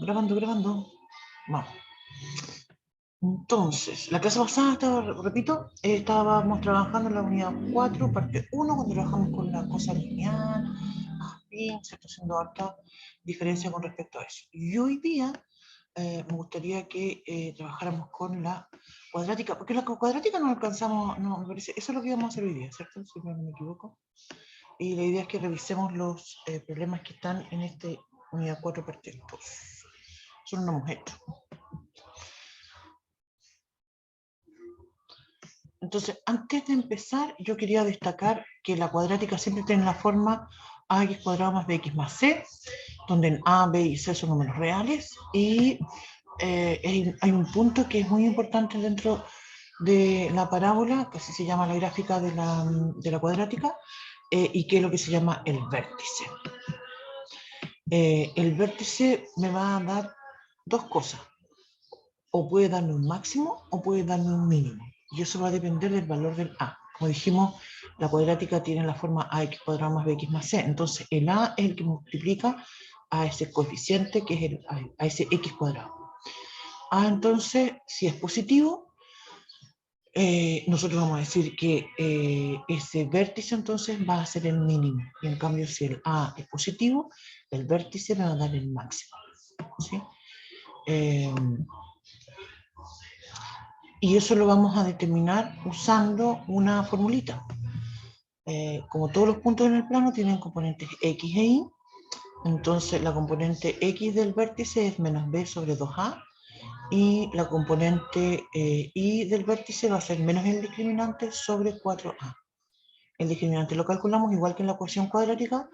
Grabando. Vamos. Entonces, la clase pasada, repito, estábamos trabajando en la unidad 4, parte 1, cuando trabajamos con la cosa lineal, se está haciendo harta diferencia con respecto a eso. Y hoy día me gustaría que trabajáramos con la cuadrática, porque la cuadrática no alcanzamos, no, me parece, eso es lo que íbamos a hacer hoy día, ¿cierto? Si no me equivoco. Y la idea es que revisemos los problemas que están en esta unidad 4, parte 2. Son una mujer. Entonces, antes de empezar, yo quería destacar que la cuadrática siempre tiene la forma ax cuadrado más bx más c, donde a, b y c son números reales, y hay un punto que es muy importante dentro de la parábola, que así se llama la gráfica de la cuadrática, y que es lo que se llama el vértice. El vértice me va a dar dos cosas. O puede darme un máximo o puede darme un mínimo. Y eso va a depender del valor del a. Como dijimos, la cuadrática tiene la forma ax cuadrado más bx más c. Entonces, el a es el que multiplica a ese coeficiente que es a ese x cuadrado. Entonces, si es positivo, nosotros vamos a decir que ese vértice entonces va a ser el mínimo. Y en cambio, si el a es positivo, el vértice me va a dar el máximo. ¿Sí? Y eso lo vamos a determinar usando una formulita. Como todos los puntos en el plano tienen componentes x e y, entonces la componente x del vértice es menos b sobre 2a, y la componente y del vértice va a ser menos el discriminante sobre 4a. El discriminante lo calculamos igual que en la ecuación cuadrática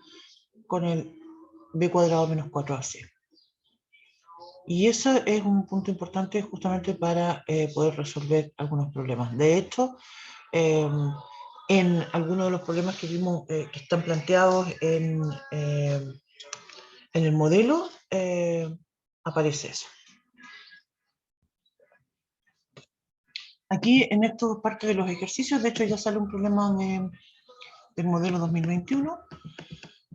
con el b cuadrado menos 4ac. Y eso es un punto importante justamente para poder resolver algunos problemas. De hecho, en algunos de los problemas que vimos que están planteados en el modelo, aparece eso. Aquí en esto parte de los ejercicios, de hecho ya sale un problema del modelo 2021,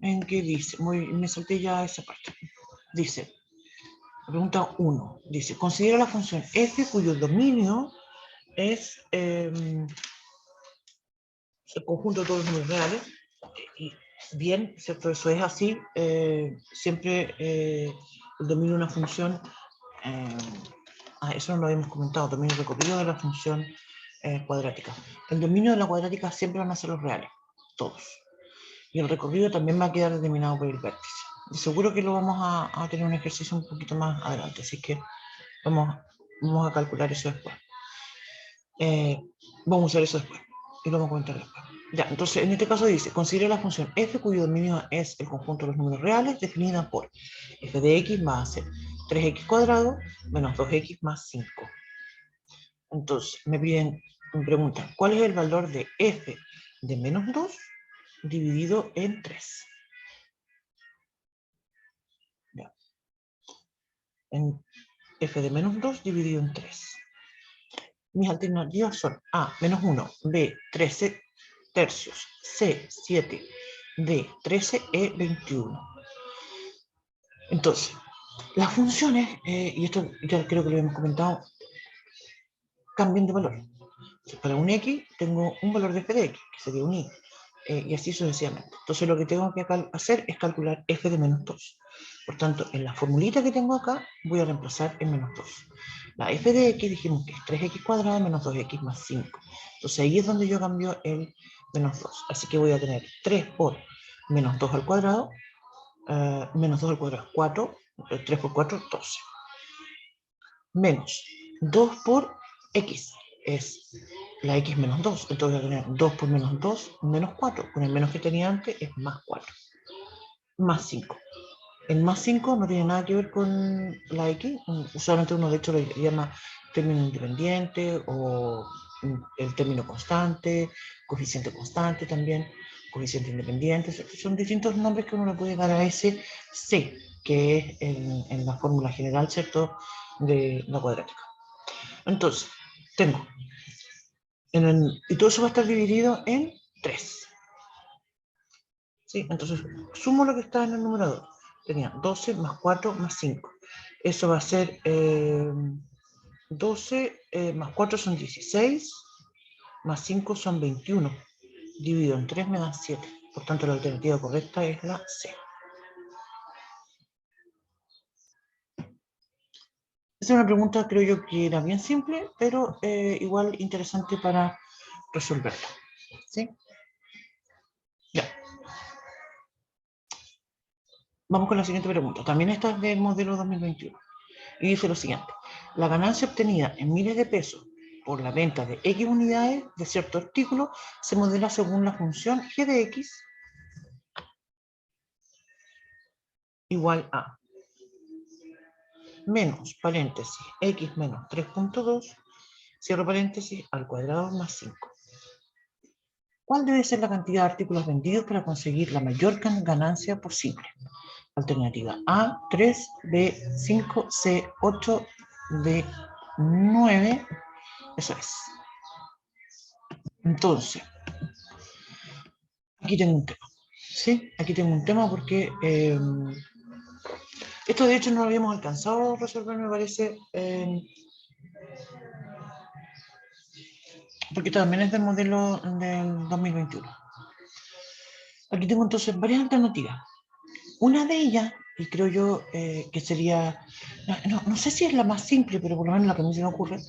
en que dice, me salté ya esa parte, dice, pregunta 1, dice, considera la función f cuyo dominio es el conjunto de todos los números reales, y bien, ¿cierto? Eso es así, siempre el dominio de una función, eso no lo habíamos comentado, dominio recorrido de la función cuadrática. El dominio de la cuadrática siempre van a ser los reales, todos. Y el recorrido también va a quedar determinado por el vértice. Y seguro que lo vamos a tener un ejercicio un poquito más adelante, así que vamos a calcular eso después. Vamos a usar eso después, y lo vamos a comentar después. Ya, entonces en este caso dice, considera la función f cuyo dominio es el conjunto de los números reales definida por f de x va a ser 3x cuadrado menos 2x más 5. Entonces me preguntan, ¿cuál es el valor de f de menos 2 dividido en 3? Ya. En f de menos 2 dividido en 3. Mis alternativas son a, menos 1, b, 13 tercios, c, 7, d, 13, e, 21. Entonces, las funciones, y esto ya creo que lo hemos comentado, cambian de valor. Para un x tengo un valor de f de x, que sería un y, y así sucesivamente. Entonces lo que tengo que hacer es calcular f de menos 2. Por tanto, en la formulita que tengo acá, voy a reemplazar el menos 2. La f de x dijimos que es 3x cuadrado menos 2x más 5. Entonces ahí es donde yo cambio el menos 2. Así que voy a tener 3 por menos 2 al cuadrado, menos 2 al cuadrado es 4, 3 por 4, 12. Menos 2 por x es la x menos 2. Entonces voy a tener 2 por menos 2, menos 4. Con el menos que tenía antes es más 4. Más 5. El más 5 no tiene nada que ver con la x. Usualmente uno de hecho lo llama término independiente o el término constante, coeficiente constante también, coeficiente independiente. Son distintos nombres que uno le puede dar a ese c, que es en la fórmula general, ¿cierto?, de la cuadrática. Entonces, tengo, y todo eso va a estar dividido en 3. ¿Sí? Entonces, sumo lo que está en el numerador. tenía 12 más 4 más 5. Eso va a ser 12 más 4 son 16, más 5 son 21. Dividido en 3 me da 7. Por tanto, la alternativa correcta es la C. Esa es una pregunta, creo yo, que era bien simple, pero igual interesante para resolverla. ¿Sí? Ya. Vamos con la siguiente pregunta. También esta es del modelo 2021. Y dice lo siguiente. La ganancia obtenida en miles de pesos por la venta de X unidades de cierto artículo se modela según la función g de x igual a menos, paréntesis, x menos 3.2, cierro paréntesis, al cuadrado más 5. ¿Cuál debe ser la cantidad de artículos vendidos para conseguir la mayor ganancia posible? Alternativa A, 3, B, 5, C, 8, D, 9. Eso es. Entonces, aquí tengo un tema. ¿Sí? Aquí tengo un tema porque esto de hecho no lo habíamos alcanzado a resolver, me parece, porque también es del modelo del 2021. Aquí tengo entonces varias alternativas. Una de ellas, y creo yo que sería, no sé si es la más simple, pero por lo menos la que a mí se me ocurre,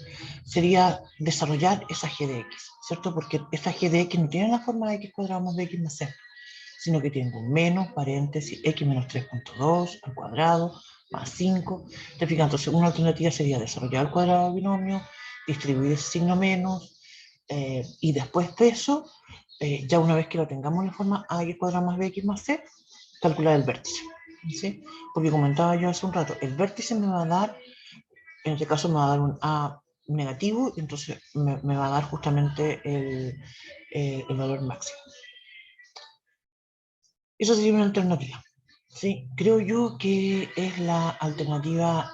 sería desarrollar esa g de x, ¿cierto? Porque esa g de x no tiene la forma de x cuadrado más de x más c, sino que tiene un menos, paréntesis, x menos 3.2 al cuadrado, más 5. ¿Te fijas? Entonces, una alternativa sería desarrollar el cuadrado del binomio, distribuir ese signo menos, y después de eso, ya una vez que lo tengamos en la forma ax cuadrado más bx más c, calcular el vértice. ¿Sí? Porque comentaba yo hace un rato, el vértice me va a dar, en este caso me va a dar un a negativo, y entonces me va a dar justamente el valor máximo. Esa sería una alternativa. ¿Sí? Creo yo que es la alternativa,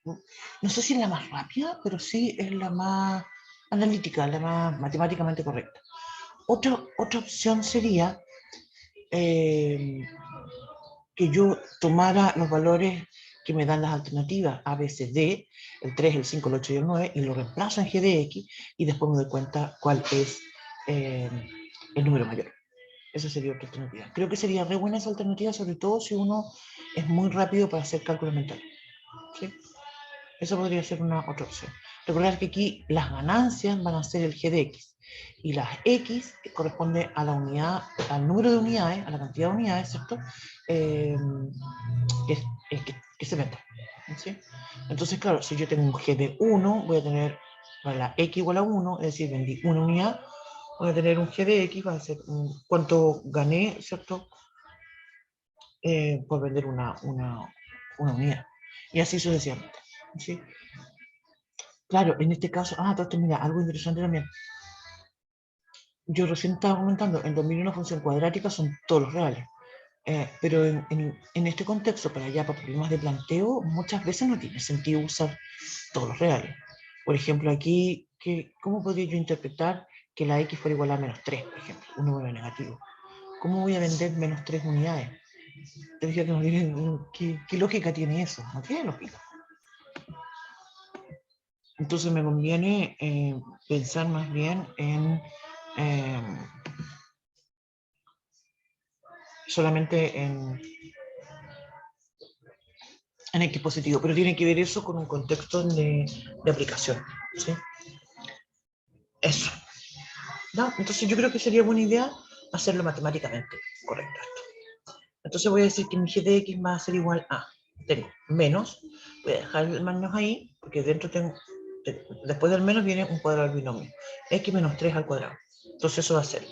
no sé si es la más rápida, pero sí es la más analítica, la más matemáticamente correcta. Otra opción sería que yo tomara los valores que me dan las alternativas A, B, C, D, el 3, el 5, el 8 y el 9, y lo reemplazo en G de X, y después me doy cuenta cuál es el número mayor. Esa sería otra alternativa. Creo que sería re buena esa alternativa, sobre todo si uno es muy rápido para hacer cálculos mentales. ¿Sí? Esa podría ser una otra opción. Recordar que aquí las ganancias van a ser el G de X, y las X corresponde a la unidad, al número de unidades, a la cantidad de unidades, ¿cierto? Que se venda. ¿Sí? Entonces, claro, si yo tengo un G de 1, voy a tener para la X igual a 1, es decir, vendí una unidad, voy a tener un G de X, va a ser cuánto gané, ¿cierto? Por vender una unidad. Y así sucesivamente. ¿Sí? Claro, en este caso, entonces mira, algo interesante también. Yo recién estaba comentando, en 2001 una función cuadrática son todos los reales. Pero en este contexto, para problemas de planteo, muchas veces no tiene sentido usar todos los reales. Por ejemplo, aquí, ¿cómo podría yo interpretar que la X fuera igual a menos 3, por ejemplo, un número negativo? ¿Cómo voy a vender menos 3 unidades? Te dije que no tiene, ¿qué lógica tiene eso? No tiene lógica. Entonces me conviene pensar más bien en solamente en X positivo, pero tiene que ver eso con un contexto de aplicación. ¿Sí? Eso. ¿No? Entonces yo creo que sería buena idea hacerlo matemáticamente correcto esto. Entonces voy a decir que mi g de x va a ser igual a, tengo menos, voy a dejar el menos ahí, porque dentro tengo, después del menos viene un cuadrado del binomio, x menos 3 al cuadrado. Entonces eso va a ser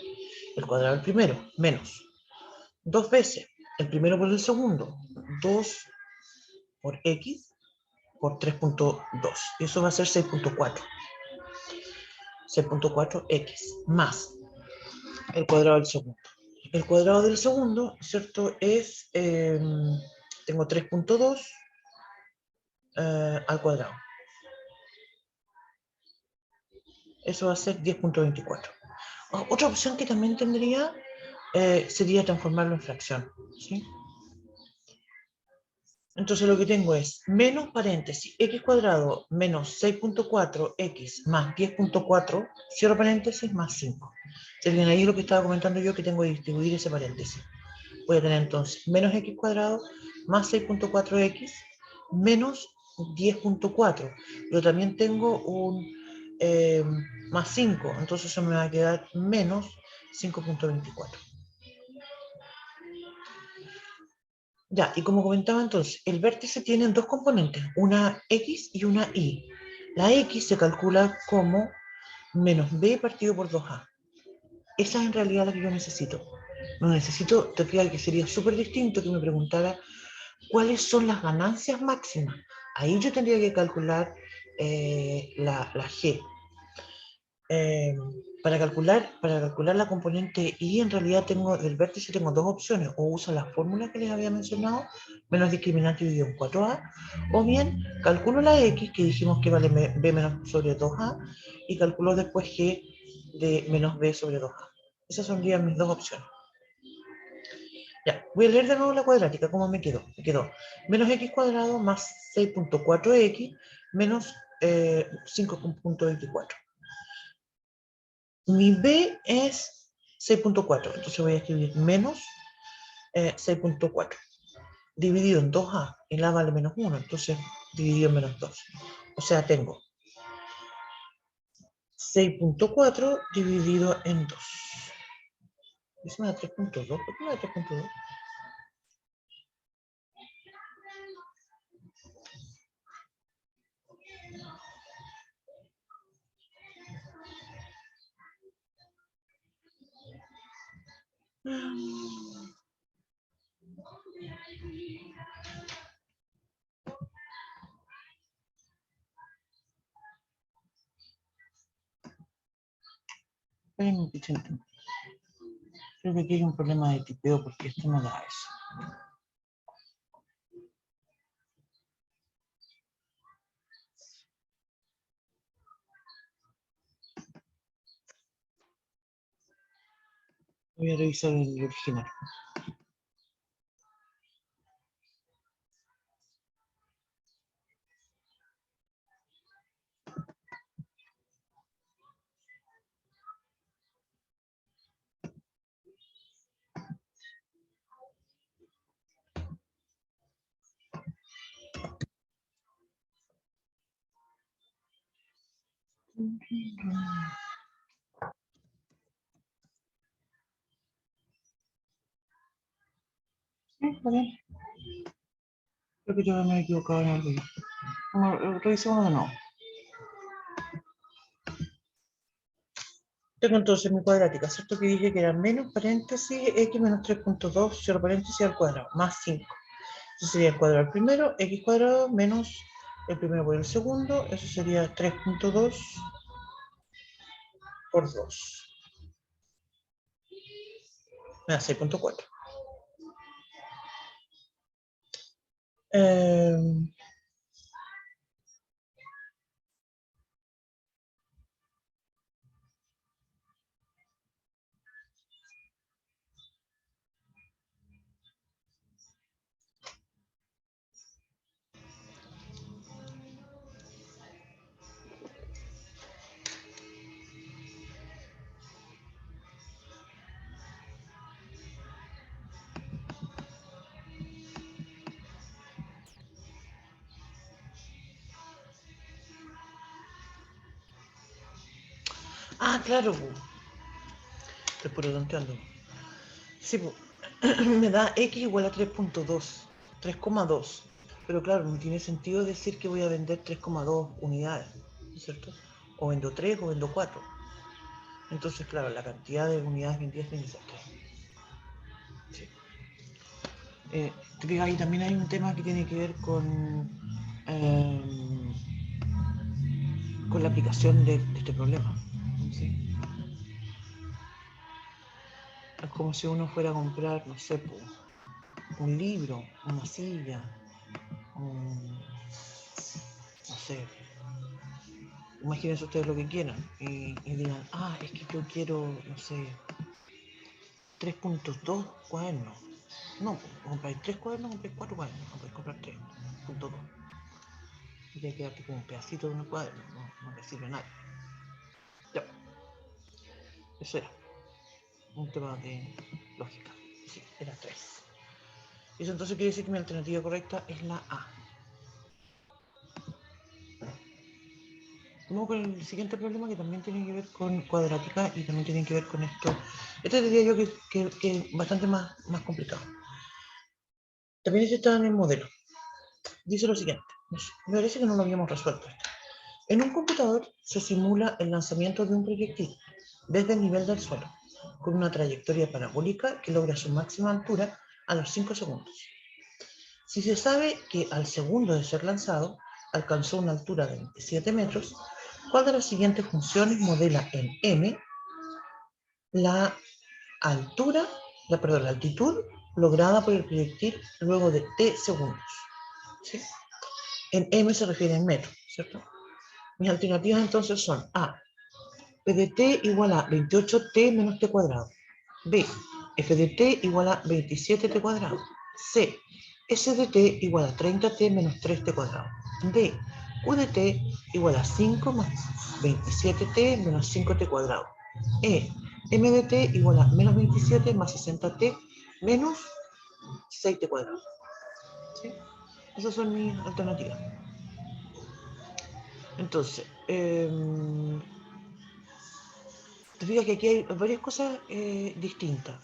el cuadrado del primero, menos, dos veces, el primero por el segundo, 2 por x por 3.2, y eso va a ser 6.4. 6.4x más el cuadrado del segundo. El cuadrado del segundo, ¿cierto? Es, tengo 3.2 al cuadrado. Eso va a ser 10.24. Otra opción que también tendría sería transformarlo en fracción, ¿sí? Entonces lo que tengo es menos paréntesis x cuadrado menos 6.4x más 10.4, cierro paréntesis, más 5. Se viene ahí lo que estaba comentando yo, que tengo que distribuir ese paréntesis. Voy a tener entonces menos x cuadrado más 6.4x menos 10.4. Pero también tengo un más 5, entonces eso me va a quedar menos 5.24. Ya, y como comentaba entonces, el vértice tiene dos componentes, una x y una y. La x se calcula como menos b partido por 2a. Esa es en realidad la que yo necesito. No necesito, te fijas que sería súper distinto que me preguntara cuáles son las ganancias máximas. Ahí yo tendría que calcular la g. Eh, para calcular la componente y, en realidad del vértice tengo dos opciones: o uso la fórmula que les había mencionado, menos discriminante dividido en 4a, o bien calculo la x, que dijimos que vale b menos sobre 2a, y calculo después g de menos b sobre 2a. Esas serían mis dos opciones. Ya, voy a leer de nuevo la cuadrática. ¿Cómo me quedó? Me quedó menos x cuadrado más 6.4x menos 5.24. Mi b es 6.4, entonces voy a escribir menos 6.4 dividido en 2a, y la vale menos 1, entonces dividido en menos 2. O sea, tengo 6.4 dividido en 2. Eso me da 3.2. ¿Por qué me da 3.2? Esperen un pichito. Creo que aquí hay un problema de tipeo porque esto no da eso. Voy a revisar el original. Está bien. Creo que yo me he equivocado en algo. Revisemos de nuevo. Tengo entonces mi cuadrática, ¿cierto? Que dije que era menos paréntesis x menos 3.2, cierro paréntesis al cuadrado, más 5. Eso sería el cuadrado al primero, x cuadrado menos el primero por el segundo, eso sería 3.2 por 2. Me da 6.4. Ah, claro, estoy puro. Sí, me da x igual a 3.2, 3,2. Pero claro, no tiene sentido decir que voy a vender 3,2 unidades, ¿no es cierto? O vendo 3 o vendo 4. Entonces, claro, la cantidad de unidades vendidas tiene que ser 3. Sí. Ahí también hay un tema que tiene que ver eh, con la aplicación de este problema. ¿Sí? Es como si uno fuera a comprar, no sé, un libro, una silla, no sé, imagínense ustedes lo que quieran y digan, es que yo quiero, no sé, 3.2 cuadernos. No, compráis 3 cuadernos, compráis 4 cuadernos, no podéis comprar 3. todo. Ya queda aquí como un pedacito de un cuaderno, no le sirve a nadie. Ya. Eso era un tema de lógica. Sí, era 3. Eso entonces quiere decir que mi alternativa correcta es la A. Vamos con el siguiente problema que también tiene que ver con cuadrática y también tiene que ver con esto. Este diría yo que es bastante más complicado. También está en el modelo. Dice lo siguiente. Me parece que no lo habíamos resuelto esto. En un computador se simula el lanzamiento de un proyectil desde el nivel del suelo, con una trayectoria parabólica que logra su máxima altura a los 5 segundos. Si se sabe que al segundo de ser lanzado alcanzó una altura de 27 metros, ¿cuál de las siguientes funciones modela en m la la altitud lograda por el proyectil luego de t segundos? ¿Sí? En m se refiere en metros, ¿cierto? Mis alternativas entonces son A, P de t igual a 28t menos t cuadrado. B, F de t igual a 27t cuadrado. C, S de t igual a 30t menos 3t cuadrado. D, Q de t igual a 5 más 27t menos 5t cuadrado. E, M de t igual a menos 27 más 60t menos 6t cuadrado. ¿Sí? Esas son mis alternativas. Entonces, te fijas que aquí hay varias cosas distintas.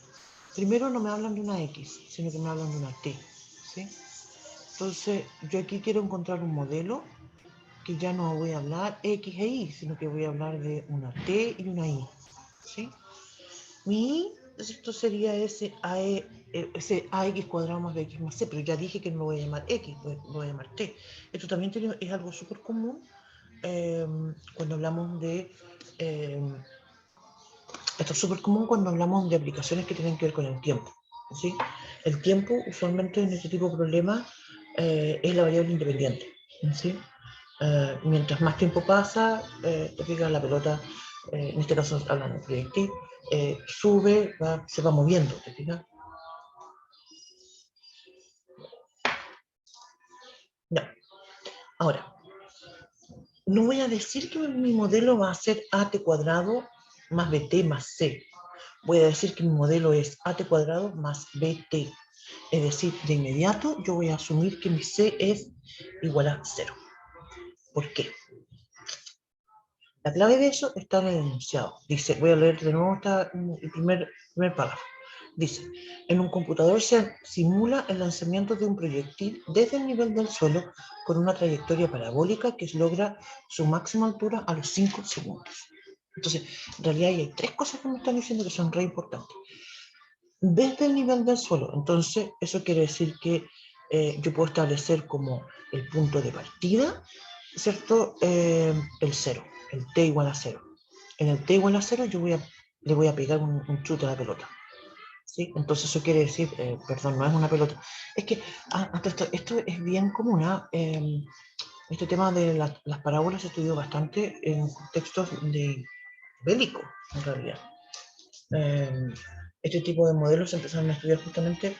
Primero, no me hablan de una X, sino que me hablan de una T. ¿Sí? Entonces, yo aquí quiero encontrar un modelo que ya no voy a hablar X e Y, sino que voy a hablar de una T y una Y. ¿Sí? Mi Y, esto sería ese AX cuadrado más BX más C, pero ya dije que no lo voy a llamar X, lo voy a llamar T. Esto también es algo súper común cuando hablamos de... esto es súper común cuando hablamos de aplicaciones que tienen que ver con el tiempo. ¿Sí? El tiempo, usualmente en este tipo de problemas, es la variable independiente. ¿Sí? Mientras más tiempo pasa, te fijas, la pelota, en este caso hablando de proyectil, sube, se va moviendo, ¿te fijas? Ya. Ahora, no voy a decir que mi modelo va a ser AT cuadrado más BT más C. Voy a decir que mi modelo es AT cuadrado más BT. Es decir, de inmediato yo voy a asumir que mi C es igual a 0. ¿Por qué? La clave de eso está en el enunciado. Dice, voy a leer de nuevo el primer párrafo. Dice, en un computador se simula el lanzamiento de un proyectil desde el nivel del suelo con una trayectoria parabólica que logra su máxima altura a los 5 segundos. Entonces, en realidad hay 3 cosas que me están diciendo que son re importantes. Desde el nivel del suelo, entonces, eso quiere decir que yo puedo establecer como el punto de partida, ¿cierto? El 0, el t igual a 0. En el t igual a 0 yo le voy a pegar un chute a la pelota. ¿Sí? Entonces eso quiere decir, perdón, no es una pelota. Es que esto es bien común. Este tema de las parábolas se estudió bastante en textos de bélico, en realidad. Este tipo de modelos se empezaron a estudiar justamente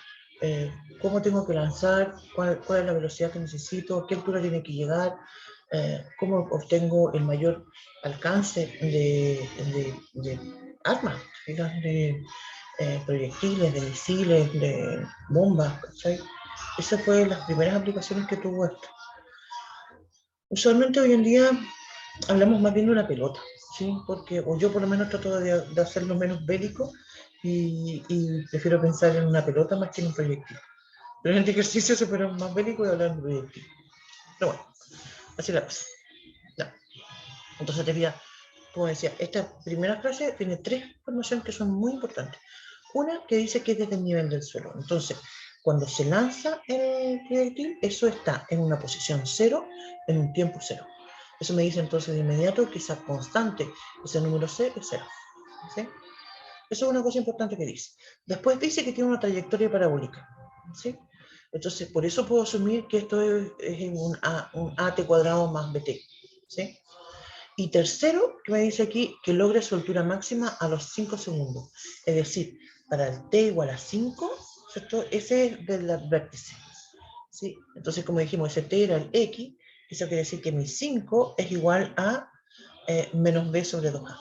cómo tengo que lanzar, cuál es la velocidad que necesito, a qué altura tiene que llegar, cómo obtengo el mayor alcance de armas, de proyectiles, de misiles, de bombas, ¿cachai? Esas fueron las primeras aplicaciones que tuvo esto. Usualmente hoy en día hablamos más bien de una pelota, ¿sí? Porque, o yo por lo menos trato de hacerlo menos bélico y prefiero pensar en una pelota más que en un proyectil. Pero en este ejercicio se fueron más bélico y hablar de proyectil. Pero bueno, así la cosa. Ya. Entonces te fijas, como decía, esta primera frase tiene 3 informaciones que son muy importantes. Una que dice que es desde el nivel del suelo. Entonces, cuando se lanza el proyectil, eso está en una posición 0, en un tiempo 0. Eso me dice entonces de inmediato que esa constante, ese número C, es 0. ¿Sí? Eso es una cosa importante que dice. Después dice que tiene una trayectoria parabólica. ¿Sí? Entonces, por eso puedo asumir que esto es un AT cuadrado más BT. ¿Sí? Y tercero, que me dice aquí que logra su altura máxima a los 5 segundos. Es decir, para el t igual a 5, ¿cierto? Ese es del vértice. ¿sí? Entonces, como dijimos, ese t era el x, eso quiere decir que mi 5 es igual a menos b sobre 2a.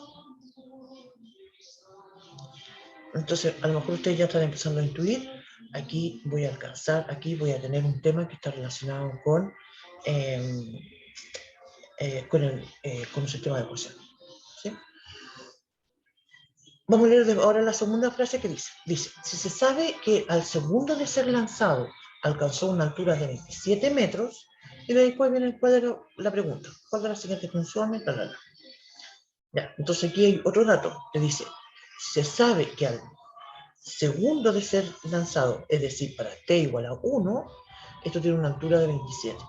Entonces, a lo mejor ustedes ya están empezando a intuir, aquí voy a alcanzar, aquí voy a tener un tema que está relacionado con un sistema de ecuación. ¿Sí? Vamos a leer ahora la segunda frase que dice, si se sabe que al segundo de ser lanzado alcanzó una altura de 27 metros, y después viene el cuadro, la pregunta, ¿cuál de las siguientes funciones? Ya, entonces aquí hay otro dato, que dice, se sabe que al segundo de ser lanzado, es decir, para t igual a 1, esto tiene una altura de 27.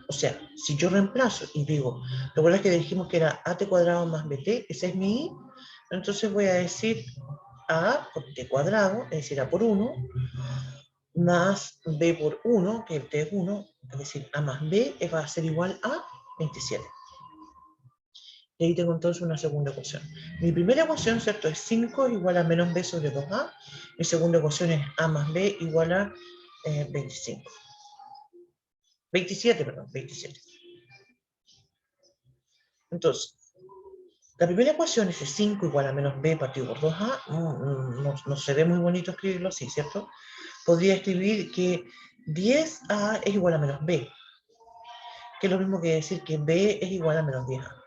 O sea, si yo reemplazo y digo, ¿recuerdas que dijimos que era at cuadrado más bt? Ese es mi i. Entonces voy a decir a por t cuadrado, es decir, a por 1, más b por 1, que el t es 1, es decir, a más b va a ser igual a 27. Y ahí tengo entonces una segunda ecuación. Mi primera ecuación, ¿cierto? Es 5 igual a menos b sobre 2a. Mi segunda ecuación es a más b igual a 27, perdón, 27. Entonces, la primera ecuación es 5 igual a menos b partido por 2a. No se ve muy bonito escribirlo así, ¿cierto? Podría escribir que 10a es igual a menos b, que es lo mismo que decir que b es igual a menos 10a.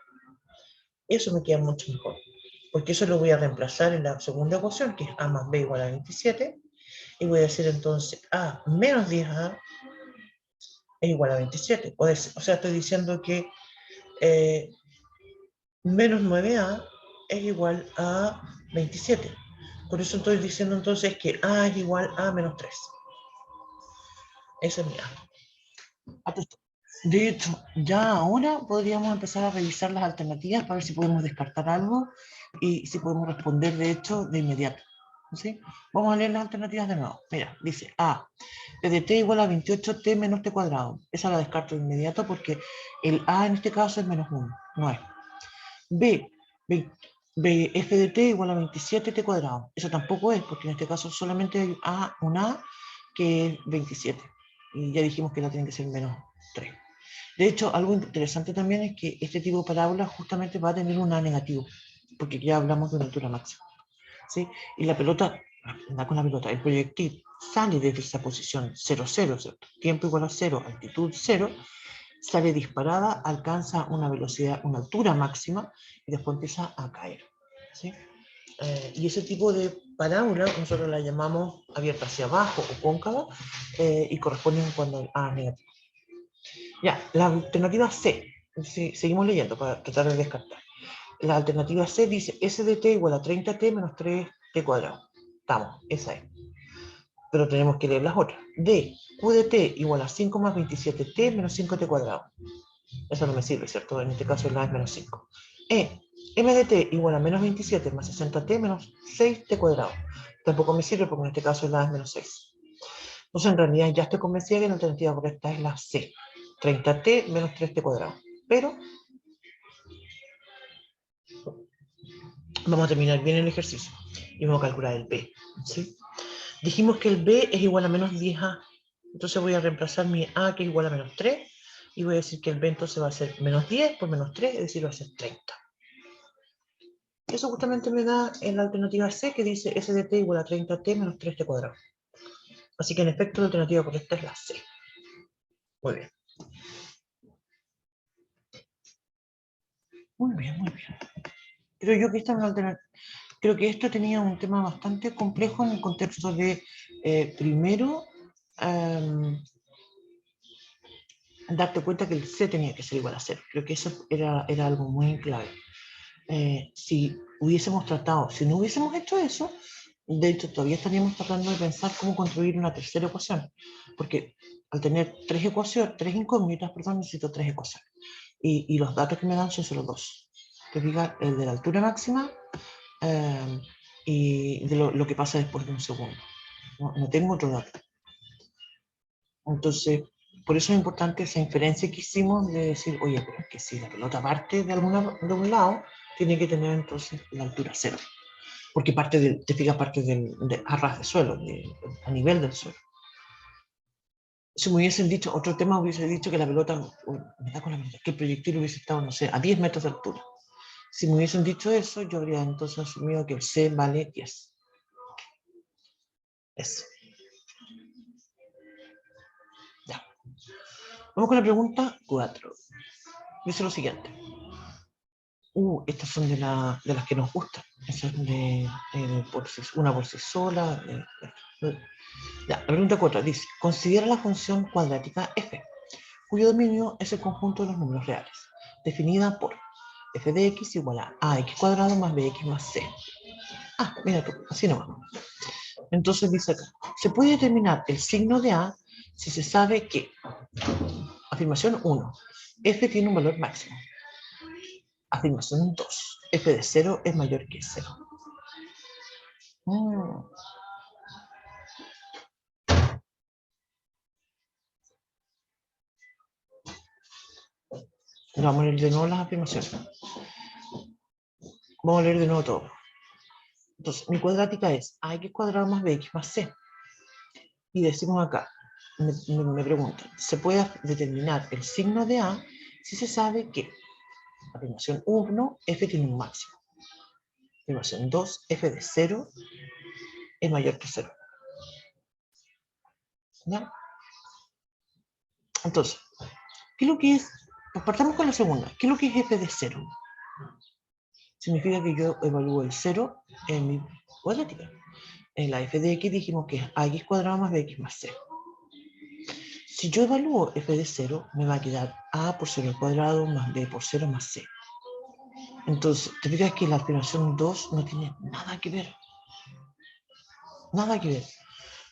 Eso me queda mucho mejor, porque eso lo voy a reemplazar en la segunda ecuación, que es a más b igual a 27, y voy a decir entonces a menos 10a es igual a 27. O sea, estoy diciendo que menos 9a es igual a 27. Por eso estoy diciendo entonces que a es igual a menos 3. Esa es mi a. De hecho, ya ahora podríamos empezar a revisar las alternativas para ver si podemos descartar algo y si podemos responder, de hecho, de inmediato. ¿Sí? Vamos a leer las alternativas de nuevo. Mira, dice A, P de t igual a 28t menos t cuadrado. Esa la descarto de inmediato porque el A en este caso es menos 1, no es. B, f de t igual a 27t cuadrado. Eso tampoco es, porque en este caso solamente hay un A que es 27. Y ya dijimos que la tiene que ser menos 3. De hecho, algo interesante también es que este tipo de parábola justamente va a tener un A negativo, porque ya hablamos de una altura máxima. ¿Sí? Y la pelota, anda con la pelota, el proyectil sale desde esa posición 0, 0, ¿cierto? Tiempo igual a 0, altitud 0, sale disparada, alcanza una velocidad, una altura máxima y después empieza a caer. ¿Sí? Y ese tipo de parábola nosotros la llamamos abierta hacia abajo o cóncava y corresponden cuando el A es negativo. Ya, la alternativa C, seguimos leyendo para tratar de descartar. La alternativa C dice S de t igual a 30t menos 3t cuadrado. Estamos, esa es. Pero tenemos que leer las otras. D, Q de t igual a 5 más 27t menos 5t cuadrado. Eso no me sirve, ¿cierto? En este caso la es menos 5. E, M de t igual a menos 27 más 60t menos 6t cuadrado. Tampoco me sirve porque en este caso la es menos 6. Entonces, en realidad, ya estoy convencida que la alternativa correcta es la C, 30t menos 3t cuadrado. Pero vamos a terminar bien el ejercicio y vamos a calcular el B. ¿Sí? Dijimos que el B es igual a menos 10a. Entonces voy a reemplazar mi A, que es igual a menos 3, y voy a decir que el B entonces va a ser menos 10 por menos 3, es decir, va a ser 30. Eso justamente me da en la alternativa C, que dice S de t igual a 30t menos 3t cuadrado. Así que en efecto la alternativa correcta es la C. Muy bien. Muy bien, muy bien. Creo yo que esta es una alternativa. Creo que esto tenía un tema bastante complejo en el contexto de, primero, darte cuenta que el C tenía que ser igual a 0. Creo que eso era algo muy clave. Si hubiésemos tratado, si no hubiésemos hecho eso, de hecho todavía estaríamos tratando de pensar cómo construir una tercera ecuación, porque al tener tres incógnitas, necesito tres ecuaciones. Y los datos que me dan son solo dos. Que diga el de la altura máxima y de lo que pasa después de un segundo. No tengo otro dato. Entonces, por eso es importante esa inferencia que hicimos de decir, oye, pero es que si la pelota parte de un lado, tiene que tener entonces la altura 0. Porque te fijas, parte a ras de suelo, a nivel del suelo. Si me hubiesen dicho, otro tema hubiese dicho que la pelota, me da con la pelota, que el proyectil hubiese estado, no sé, a 10 metros de altura. Si me hubiesen dicho eso, yo habría entonces asumido que el C vale 10. Eso. Ya. Vamos con la pregunta 4. Dice lo siguiente. Estas son de las que nos gustan. Esas de una por sí sola. Ya, la pregunta 4 dice, considera la función cuadrática f, cuyo dominio es el conjunto de los números reales, definida por f de x igual a ax cuadrado más bx más c. Mira tú, así nomás. Entonces dice acá, se puede determinar el signo de a si se sabe que, afirmación 1, f tiene un valor máximo. Afirmación 2, f de 0 es mayor que 0. Vamos a leer de nuevo las afirmaciones. Vamos a leer de nuevo todo. Entonces, mi cuadrática es ax cuadrado más bx más c. Y decimos acá, me preguntan, ¿se puede determinar el signo de a si se sabe que, afirmación 1, f tiene un máximo? Afirmación 2, f de 0 es mayor que 0. ¿Ya? Entonces, ¿qué es lo que es? Pues partamos con la segunda. ¿Qué es lo que es f de 0? Significa que yo evalúo el 0 en mi cuadrática. En la f de x dijimos que es ax cuadrado más bx más c. Si yo evalúo f de 0, me va a quedar a por 0 al cuadrado más b por 0 más c. Entonces, te fijas que la afirmación 2 no tiene nada que ver. Nada que ver.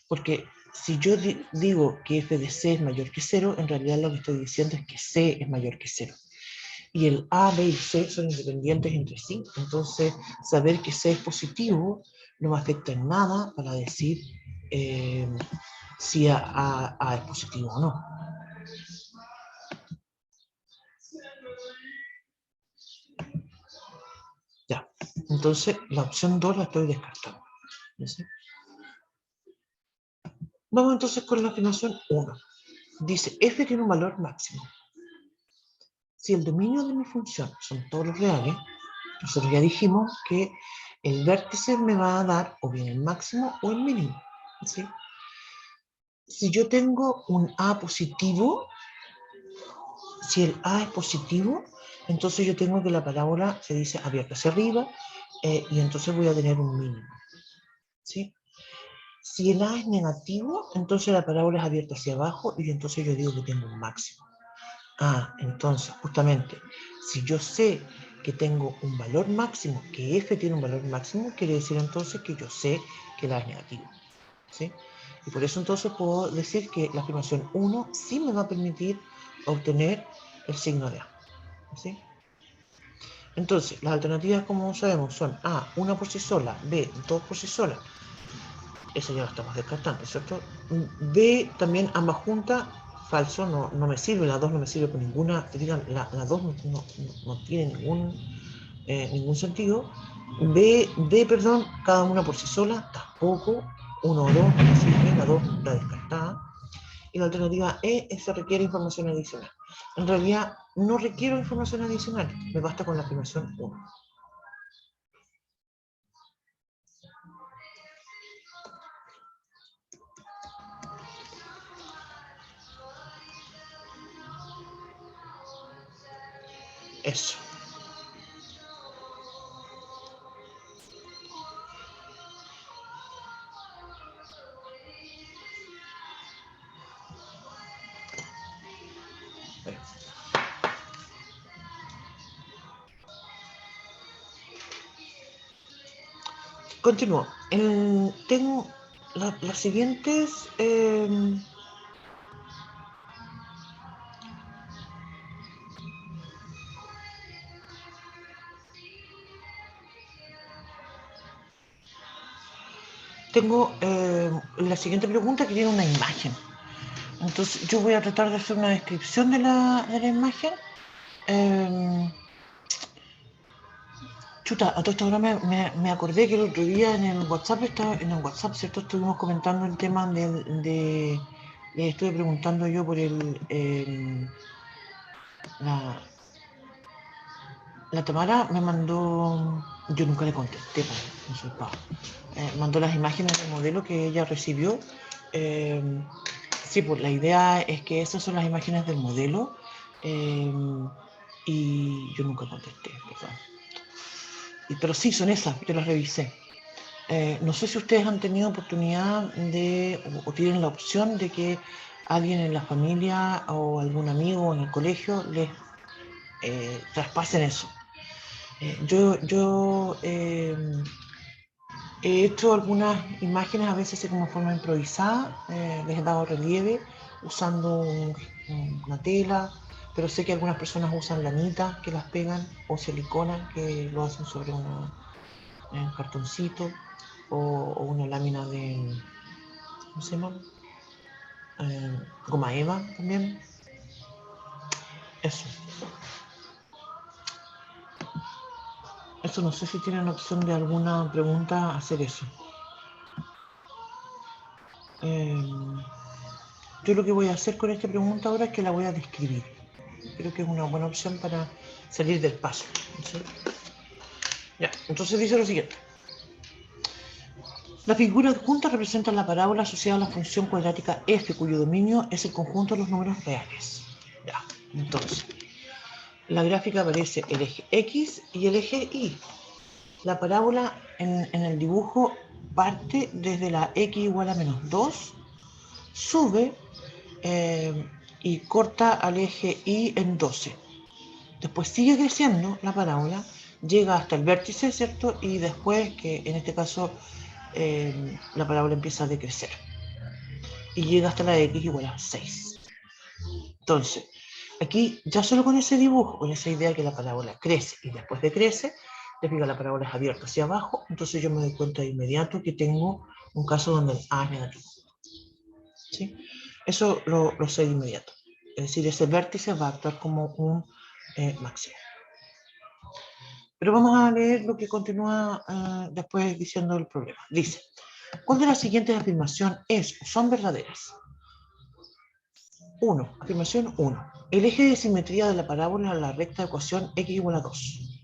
Porque si yo digo que f de c es mayor que 0, en realidad lo que estoy diciendo es que c es mayor que 0. Y el a, b y c son independientes entre sí. Entonces, saber que c es positivo no me afecta en nada para decir si a es positivo o no. Ya, entonces la opción 2 la estoy descartando. ¿Sí? Vamos entonces con la afirmación 1. Dice, f tiene un valor máximo. Si el dominio de mi función son todos los reales, nosotros ya dijimos que el vértice me va a dar o bien el máximo o el mínimo. ¿Sí? Si yo tengo un a positivo, si el a es positivo, entonces yo tengo que la parábola se dice abierta hacia arriba y entonces voy a tener un mínimo. ¿Sí? Si el a es negativo, entonces la parábola es abierta hacia abajo y entonces yo digo que tengo un máximo. Entonces, justamente, si yo sé que tengo un valor máximo, que f tiene un valor máximo, quiere decir entonces que yo sé que el a es negativo. ¿Sí? Y por eso entonces puedo decir que la afirmación 1 sí me va a permitir obtener el signo de a. ¿Sí? Entonces, las alternativas, como sabemos, son A, una por sí sola, B, dos por sí sola. Eso ya lo estamos descartando, ¿cierto? B, también ambas juntas, falso, no me sirve, la 2 no me sirve por ninguna, te digan, la 2 no tiene ningún sentido. B, perdón, cada una por sí sola, tampoco, 1 o 2 no me sirve, la 2 está descartada. Y la alternativa E es se requiere información adicional. En realidad, no requiero información adicional, me basta con la afirmación 1. Eso. Continúo. Tengo las siguientes. Tengo la siguiente pregunta que tiene una imagen. Entonces yo voy a tratar de hacer una descripción de la imagen. Chuta, a todo esto ahora me acordé que el otro día en el WhatsApp, ¿cierto? Estuvimos comentando el tema Le estuve preguntando yo por la Tamara me mandó, yo nunca le contesté, no soy pavo. Mandó las imágenes del modelo que ella recibió. Sí, pues la idea es que esas son las imágenes del modelo y yo nunca contesté, ¿verdad? Pero sí, son esas, yo las revisé. No sé si ustedes han tenido oportunidad o tienen la opción de que alguien en la familia o algún amigo en el colegio les traspasen eso. Yo he hecho algunas imágenes, a veces como forma improvisada, les he dado relieve usando una tela, pero sé que algunas personas usan lanitas que las pegan o silicona que lo hacen sobre un cartoncito o una lámina de, ¿cómo se llama? Goma eva también. Eso. Eso no sé si tienen opción de alguna pregunta hacer eso. Yo lo que voy a hacer con esta pregunta ahora es que la voy a describir. Creo que es una buena opción para salir del paso. ¿Sí? Ya, entonces dice lo siguiente. La figura adjunta representa la parábola asociada a la función cuadrática f, cuyo dominio es el conjunto de los números reales. Ya, entonces, la gráfica aparece el eje X y el eje Y. La parábola en el dibujo parte desde la X igual a menos 2, sube y corta al eje Y en 12. Después sigue creciendo la parábola, llega hasta el vértice, ¿cierto? Y después, que en este caso, la parábola empieza a decrecer. Y llega hasta la X igual a 6. Entonces, aquí ya solo con ese dibujo, con esa idea que la parábola crece y después decrece, les digo, la parábola es abierta hacia abajo, entonces yo me doy cuenta de inmediato que tengo un caso donde el A es negativo. ¿Sí? Eso lo sé de inmediato. Es decir, ese vértice va a actuar como un máximo. Pero vamos a leer lo que continúa después diciendo el problema. Dice, ¿cuál de las siguientes afirmaciones es o son verdaderas? 1. Afirmación 1. El eje de simetría de la parábola es la recta ecuación x igual a 2.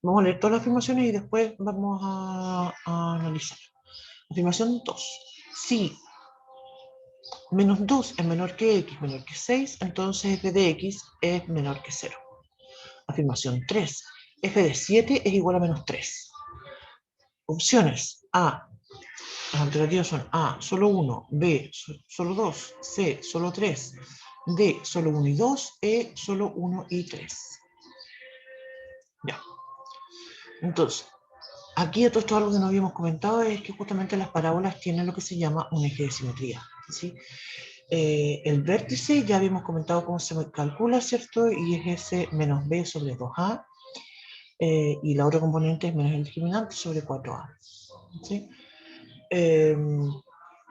Vamos a leer todas las afirmaciones y después vamos a analizar. Afirmación 2. Si menos 2 es menor que x menor que 6, entonces f de x es menor que 0. Afirmación 3. F de 7 es igual a menos 3. Opciones A. Las alternativas son A, solo 1, B, solo 2, C, solo 3, D, solo 1 y 2, E, solo 1 y 3. Ya. Entonces, aquí esto es algo que no habíamos comentado, es que justamente las parábolas tienen lo que se llama un eje de simetría. ¿Sí? El vértice ya habíamos comentado cómo se calcula, ¿cierto? Y es ese menos B sobre 2A. Y la otra componente es menos el discriminante sobre 4A. ¿Sí?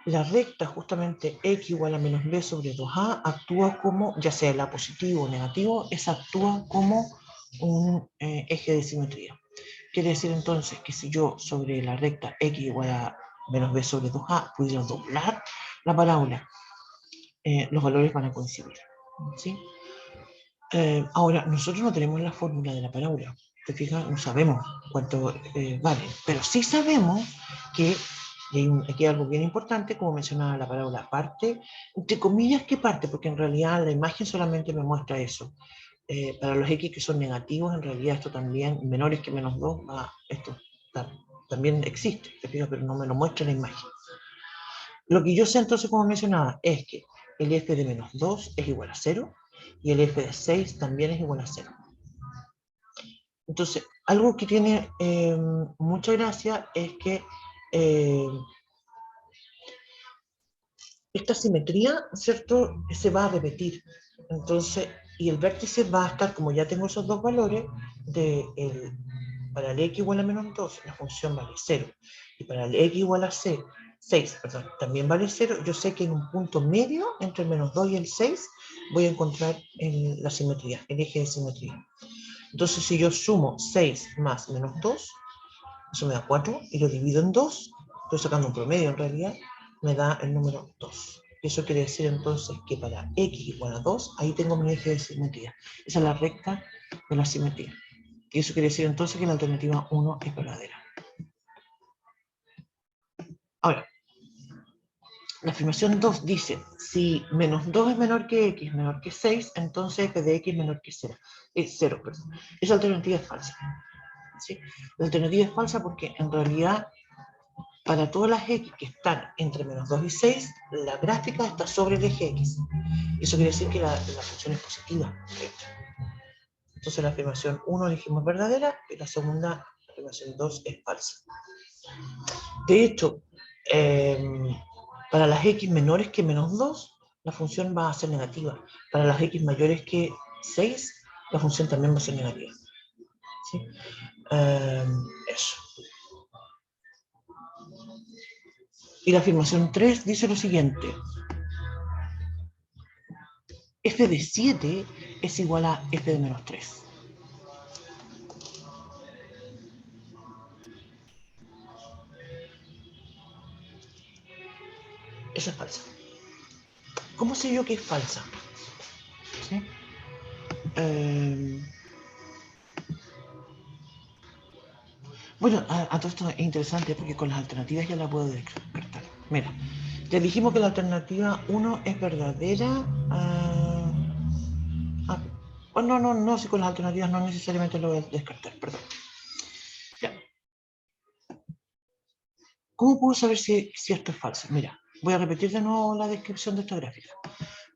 La recta, justamente x igual a menos b sobre 2a, actúa como, ya sea la positivo o negativo, esa actúa como un eje de simetría. Quiere decir entonces que si yo sobre la recta x igual a menos b sobre 2a pudiera doblar la parábola, los valores van a coincidir. ¿Sí? Ahora, nosotros no tenemos la fórmula de la parábola. ¿Te fijas? No sabemos cuánto vale, pero sí sabemos que, y hay aquí algo bien importante, como mencionaba la parábola, parte, entre comillas, ¿qué parte? Porque en realidad la imagen solamente me muestra eso. Para los x que son negativos, en realidad esto también, menores que menos 2, esto también existe, ¿te fijas? Pero no me lo muestra la imagen. Lo que yo sé entonces, como mencionaba, es que el f de menos 2 es igual a 0 y el f de 6 también es igual a 0. Entonces, algo que tiene mucha gracia es que esta simetría, ¿cierto?, se va a repetir. Entonces, y el vértice va a estar, como ya tengo esos dos valores, para el x igual a menos 2, la función vale 0. Y para el x igual a 6, perdón, también vale 0. Yo sé que en un punto medio, entre el menos 2 y el 6, voy a encontrar la simetría, el eje de simetría. Entonces, si yo sumo 6 más menos 2, eso me da 4, y lo divido en 2, estoy sacando un promedio en realidad, me da el número 2. Eso quiere decir entonces que para x igual a 2, ahí tengo mi eje de simetría. Esa es la recta de la simetría. Y eso quiere decir entonces que la alternativa 1 es verdadera. Ahora, la afirmación 2 dice, si menos 2 es menor que x, menor que 6, entonces f de x es menor que 0. Es 0, perdón. Esa alternativa es falsa. ¿Sí? La alternativa es falsa porque en realidad para todas las x que están entre menos 2 y 6, la gráfica está sobre el eje x. Eso quiere decir que la función es positiva. Entonces la afirmación 1 dijimos verdadera y la segunda, la afirmación 2 es falsa. De hecho, para las x menores que menos 2, la función va a ser negativa. Para las x mayores que 6, la función también va a ser negativa. ¿Sí? Eso. Y la afirmación 3 dice lo siguiente. F de 7 es igual a f de menos 3. Eso es falsa. ¿Cómo sé yo que es falsa? ¿Sí? Bueno, a todo esto es interesante porque con las alternativas ya la puedo descartar. Mira, ya dijimos que la alternativa 1 es verdadera. Bueno, no, si con las alternativas no necesariamente lo voy a descartar, perdón. Ya. ¿Cómo puedo saber si esto es falso? Mira, voy a repetir de nuevo la descripción de esta gráfica.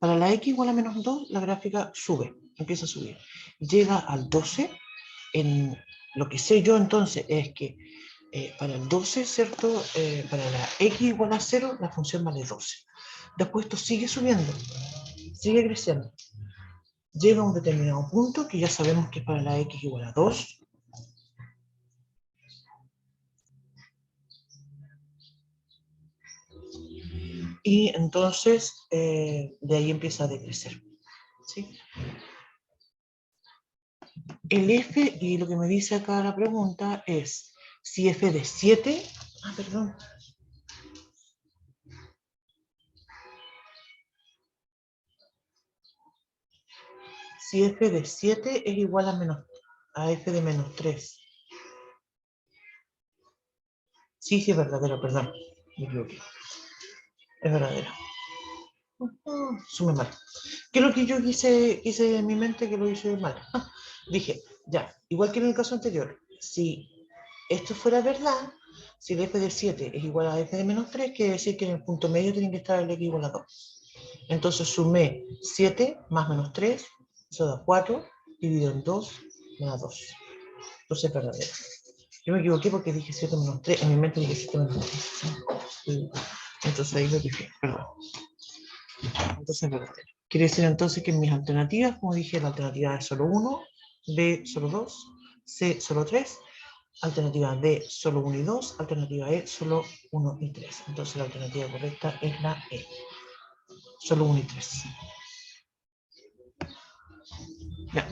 Para la x igual a menos 2, la gráfica sube, empieza a subir. Llega al 12, lo que sé yo entonces es que para el 12, ¿cierto? Para la x igual a 0, la función vale 12. Después esto sigue subiendo, sigue creciendo. Llega a un determinado punto que ya sabemos que es para la x igual a 2. Y entonces de ahí empieza a decrecer. ¿Sí? El f, y lo que me dice acá la pregunta es, si f de 7, perdón. Si f de 7 es igual a f de menos 3. Sí, es verdadero, perdón. Me equivoqué. Es verdadero. Sume mal. ¿Qué es lo que yo hice en mi mente que lo hice mal? Dije, ya, igual que en el caso anterior, si esto fuera verdad, si el f de 7 es igual a f de menos 3, quiere decir que en el punto medio tiene que estar el x igual a 2. Entonces sumé 7 más menos 3, eso da 4, dividido en 2, me da 2. Entonces es verdadero. Yo me equivoqué porque dije 7 menos 3, en mi mente dije 7 menos 3. Entonces ahí lo dije, perdón. Entonces es verdadero. Quiere decir entonces que en mis alternativas, como dije, la alternativa es solo 1, B solo 2, C solo 3, alternativa D solo 1 y 2, alternativa E solo 1 y 3. Entonces la alternativa correcta es la E, solo 1 y 3. Ya.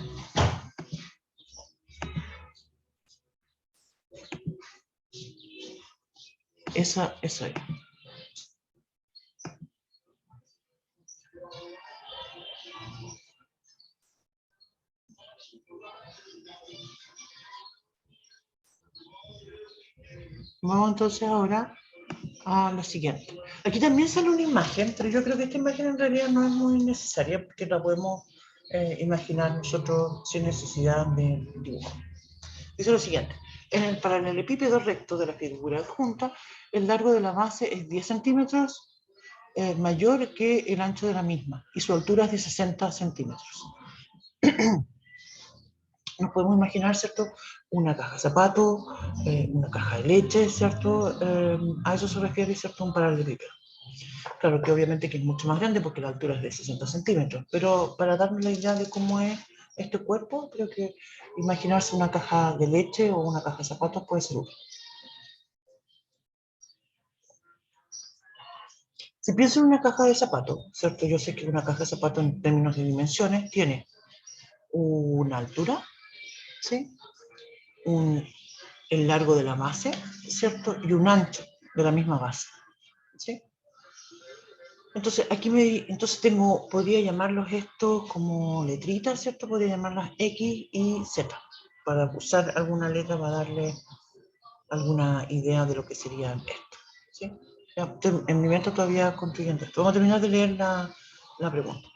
Esa es. Vamos entonces ahora a lo siguiente. Aquí también sale una imagen, pero yo creo que esta imagen en realidad no es muy necesaria porque la podemos imaginar nosotros sin necesidad de dibujo. Dice lo siguiente. En el paralelepípedo recto de la figura adjunta, el largo de la base es 10 centímetros mayor que el ancho de la misma y su altura es de 60 centímetros. Nos podemos imaginar, ¿cierto? Una caja de zapatos, una caja de leche, ¿cierto? A eso se refiere, ¿cierto? Un paralelepípedo. Claro que obviamente que es mucho más grande porque la altura es de 60 centímetros, pero para darnos la idea de cómo es este cuerpo, creo que imaginarse una caja de leche o una caja de zapatos puede ser útil. Si pienso en una caja de zapatos, ¿cierto? Yo sé que una caja de zapatos en términos de dimensiones tiene una altura, ¿sí? El largo de la base, ¿cierto? Y un ancho de la misma base, ¿sí? Entonces, entonces podría llamarlos esto como letritas, ¿cierto? Podría llamarlas X y Z, para usar alguna letra para darle alguna idea de lo que sería esto, ¿sí? Ya, en mi mente todavía construyendo esto. Vamos a terminar de leer la pregunta.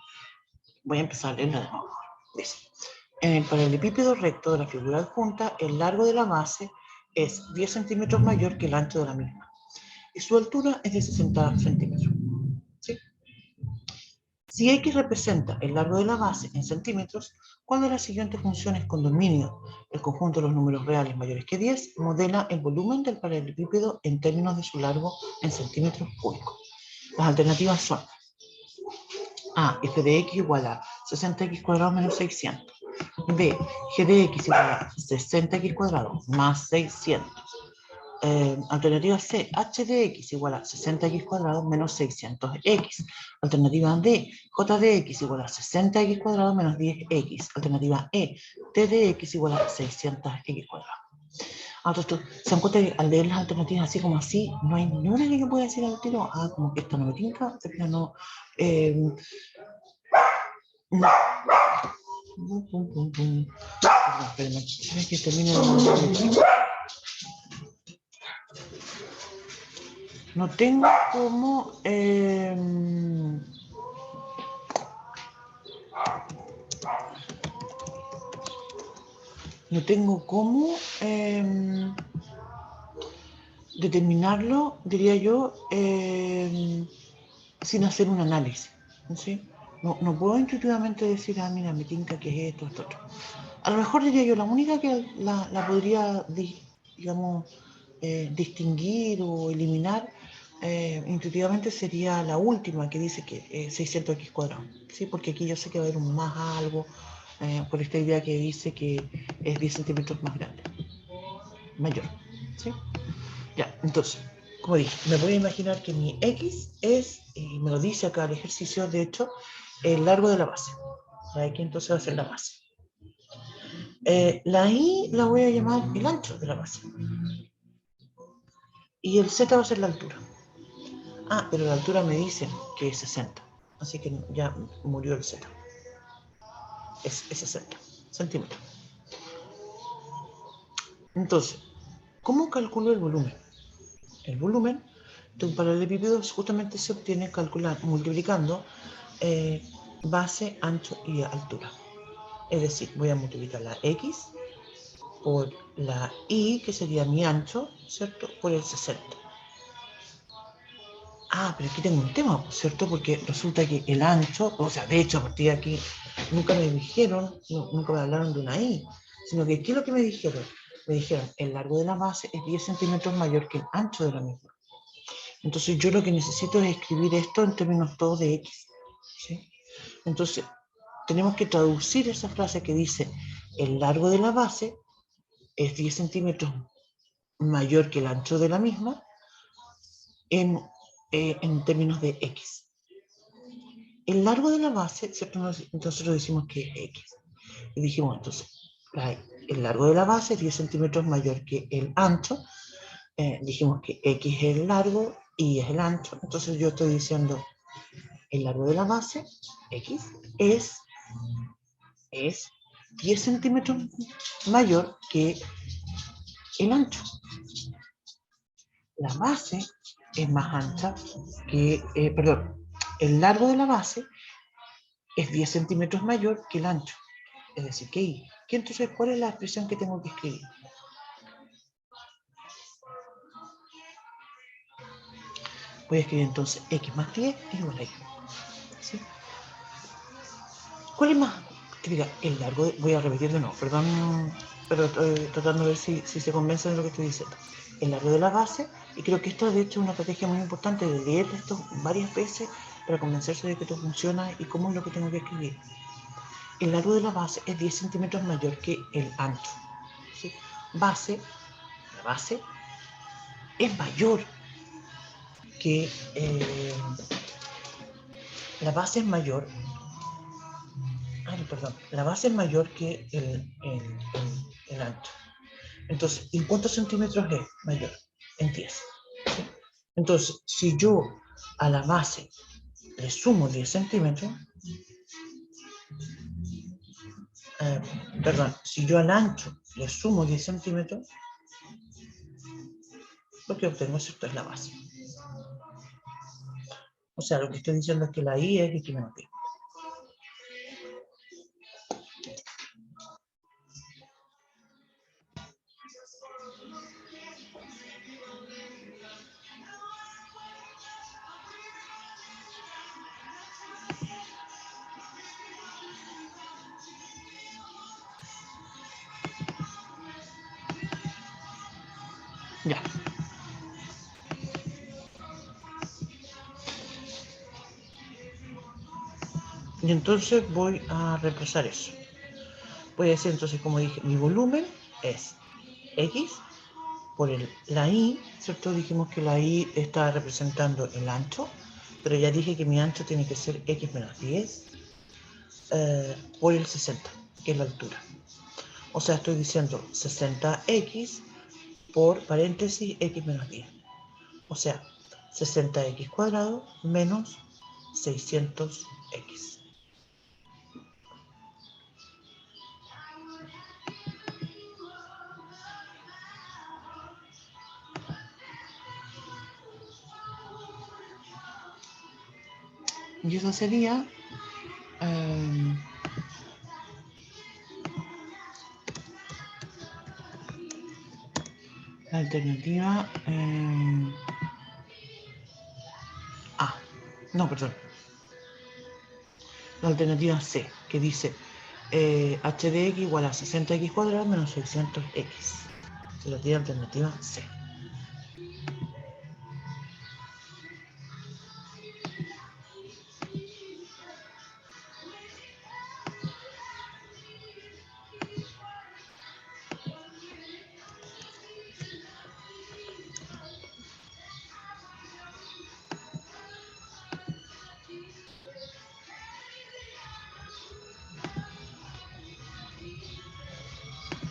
Voy a empezar a leerla de nuevo. Dice, en el paralelepípedo recto de la figura adjunta, el largo de la base es 10 centímetros mayor que el ancho de la misma, y su altura es de 60 centímetros, ¿sí? Si X representa el largo de la base en centímetros, ¿cuál de las siguientes funciones con dominio, el conjunto de los números reales mayores que 10, modela el volumen del paralelepípedo en términos de su largo en centímetros cúbicos? Las alternativas son A, f de x igual a 60x cuadrado menos 600. B, g de x igual a 60x cuadrado más 600. Alternativa C, h de x igual a 60x cuadrado menos 600x. Alternativa D, j de x igual a 60x cuadrado menos 10x. Alternativa E, t de x igual a 600x cuadrado. Ahora, se dan cuenta que al leer las alternativas así como así, no hay ninguna que yo pueda decir al tiro, como que esta no me tinca, esta no... no. Espérenme, que termine de... No tengo como... no tengo cómo determinarlo, diría yo, sin hacer un análisis, ¿sí? No puedo intuitivamente decir, mira, me tinca que es esto, esto, otro. A lo mejor diría yo, la única que la podría, digamos, distinguir o eliminar intuitivamente sería la última, que dice que 600x cuadrado, ¿sí? Porque aquí yo sé que va a haber un más algo, por esta idea que dice que es 10 centímetros más grande, mayor, ¿sí? Ya, entonces, como dije, me voy a imaginar que mi X es, y me lo dice acá el ejercicio, de hecho, el largo de la base. La X entonces va a ser la base. La Y la voy a llamar el ancho de la base. Y el Z va a ser la altura. Pero la altura me dice que es 60. Así que ya murió el Z. Es 60 centímetros. Entonces, ¿cómo calculo el volumen? El volumen de un paralelepípedo justamente se obtiene multiplicando base, ancho y altura. Es decir, voy a multiplicar la X por la Y, que sería mi ancho, ¿cierto? Por el 60. Pero aquí tengo un tema, ¿cierto? Porque resulta que el ancho, o sea, de hecho, a partir de aquí, nunca me dijeron, nunca me hablaron de una I, sino que ¿qué es lo que me dijeron? Me dijeron, el largo de la base es 10 centímetros mayor que el ancho de la misma. Entonces yo lo que necesito es escribir esto en términos todos de X, ¿sí? Entonces, tenemos que traducir esa frase que dice, el largo de la base es 10 centímetros mayor que el ancho de la misma en términos de X. El largo de la base, ¿cierto? Nosotros decimos que es X. Y dijimos entonces, el largo de la base es 10 centímetros mayor que el ancho. Dijimos que X es el largo y es el ancho. Entonces yo estoy diciendo, el largo de la base, X, es 10 centímetros mayor que el ancho. La base es más ancha que, el largo de la base es 10 centímetros mayor que el ancho. Es decir, que Y. Entonces, ¿cuál es la expresión que tengo que escribir? Voy a escribir entonces X más 10 es igual a Y. ¿Sí? ¿Cuál es más? Que diga, el largo, voy a repetir de nuevo, perdón, pero tratando de ver si se convencen de lo que estoy diciendo. El largo de la base, y creo que esto de hecho es una estrategia muy importante de leer esto varias veces para convencerse de que esto funciona y cómo es lo que tengo que escribir. El largo de la base es 10 centímetros mayor que el ancho. ¿Sí? La base es mayor que la base es mayor. La base es mayor que el ancho. Entonces, ¿en cuántos centímetros es mayor? En 10. ¿Sí? Entonces, si yo a la base le sumo 10 centímetros, perdón, si yo al ancho le sumo 10 centímetros, lo que obtengo, ¿cierto?, es la base. O sea, lo que estoy diciendo es que la I es X menos 10. Ya. Y entonces voy a reemplazar eso. Voy a decir entonces, como dije, mi volumen es X por la I, ¿cierto? Dijimos que la I está representando el ancho, pero ya dije que mi ancho tiene que ser X menos 10 por el 60, que es la altura. O sea, estoy diciendo 60X por paréntesis X menos 10. O sea, 60X cuadrado menos 600X. Y eso sería la alternativa A. No, perdón. La alternativa C, que dice h de x igual a 60x cuadrado menos 600x. Se lo tiene alternativa C.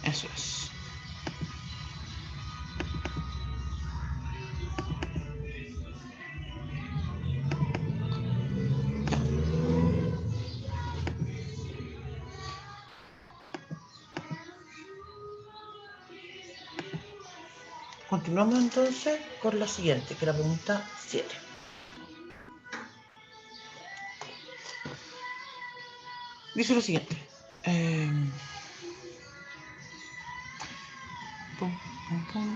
Eso es. Continuamos entonces con la siguiente, que es la pregunta 7. Dice lo siguiente. Pum, pum, pum.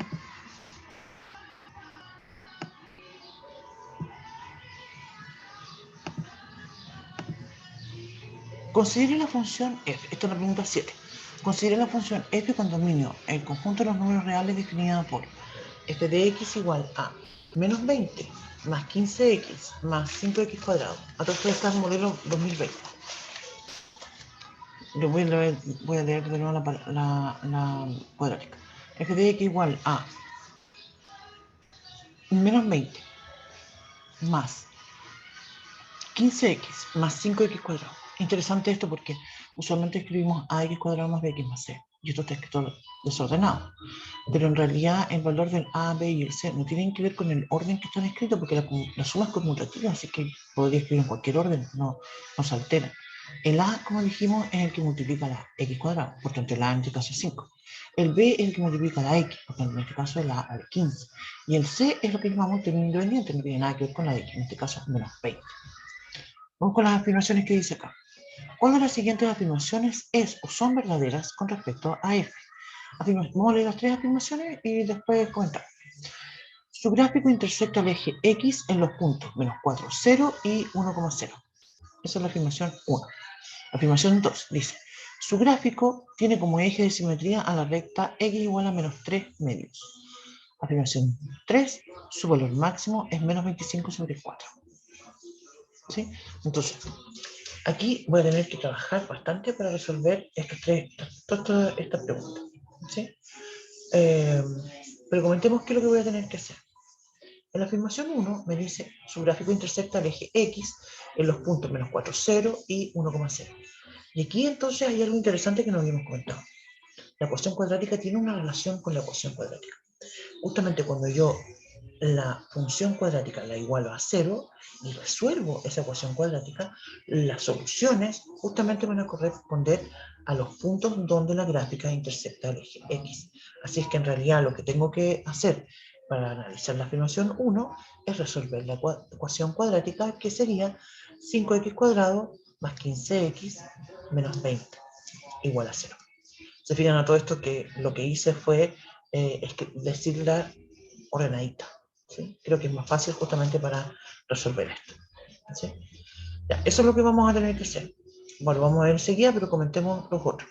Considere la función f. Esta es la pregunta 7. Considere la función f con dominio el conjunto de los números reales definida por f de x igual a menos 20 más 15x más 5x cuadrado. A todo esto está el modelo 2020. Yo voy a leer de nuevo la cuadrática. F de x igual a menos 20 más 15x más 5x cuadrado. Interesante esto porque usualmente escribimos ax cuadrado más bx más c. Y esto está escrito desordenado. Pero en realidad el valor del a, b y el c no tienen que ver con el orden que están escritos porque la suma es conmutativa, así que podría escribir en cualquier orden, no se altera. El a, como dijimos, es el que multiplica la x cuadrada, por tanto el a en este caso es 5. El b es el que multiplica la x, por tanto en este caso el a vale 15. Y el c es lo que llamamos término independiente, no tiene nada que ver con la x, en este caso menos 20. Vamos con las afirmaciones que dice acá. ¿Cuál de las siguientes afirmaciones es o son verdaderas con respecto a f? Vamos a leer las 3 afirmaciones y después comentar. Su gráfico intersecta el eje X en los puntos menos 4, 0 y 1,0. Esa es la afirmación 1. Afirmación 2 dice, su gráfico tiene como eje de simetría a la recta X igual a menos 3 medios. Afirmación 3, su valor máximo es menos 25 sobre 4. ¿Sí? Entonces, aquí voy a tener que trabajar bastante para resolver estas preguntas. ¿Sí? Pero comentemos qué es lo que voy a tener que hacer. En la afirmación 1 me dice su gráfico intersecta el eje X en los puntos menos 4, 0 y 1,0. Y aquí entonces hay algo interesante que no habíamos comentado. La ecuación cuadrática tiene una relación con la ecuación cuadrática. Justamente cuando yo la función cuadrática la igualo a 0 y resuelvo esa ecuación cuadrática, las soluciones justamente van a corresponder a los puntos donde la gráfica intersecta el eje X. Así es que en realidad lo que tengo que hacer para analizar la afirmación 1 es resolver la ecuación cuadrática, que sería 5x cuadrado más 15x menos 20 igual a 0. Se fijan a todo esto que lo que hice fue decirla ordenadita. ¿Sí? Creo que es más fácil justamente para resolver esto. ¿Sí? Ya, eso es lo que vamos a tener que hacer. Bueno, vamos a ver enseguida, pero comentemos los otros.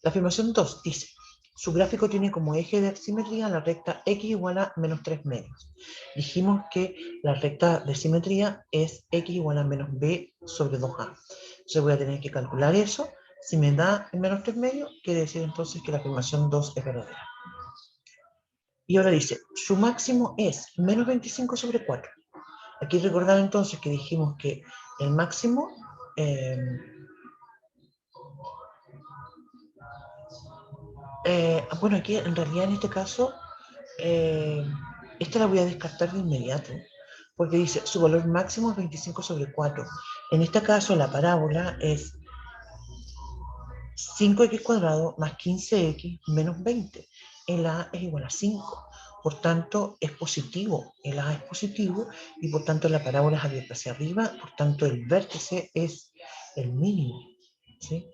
La afirmación 2 dice, su gráfico tiene como eje de simetría la recta x igual a menos 3 medios. Dijimos que la recta de simetría es x igual a menos b sobre 2a. Entonces voy a tener que calcular eso. Si me da menos 3 medios, quiere decir entonces que la afirmación 2 es verdadera. Y ahora dice, su máximo es menos 25 sobre 4. Aquí recordar entonces que dijimos que el máximo... bueno, aquí en realidad en este caso, esta la voy a descartar de inmediato, porque dice su valor máximo es 25 sobre 4. En este caso la parábola es 5x cuadrado más 15x menos 20. El a es igual a 5. Por tanto, es positivo. El a es positivo y por tanto la parábola es abierta hacia arriba. Por tanto, el vértice es el mínimo. ¿Sí?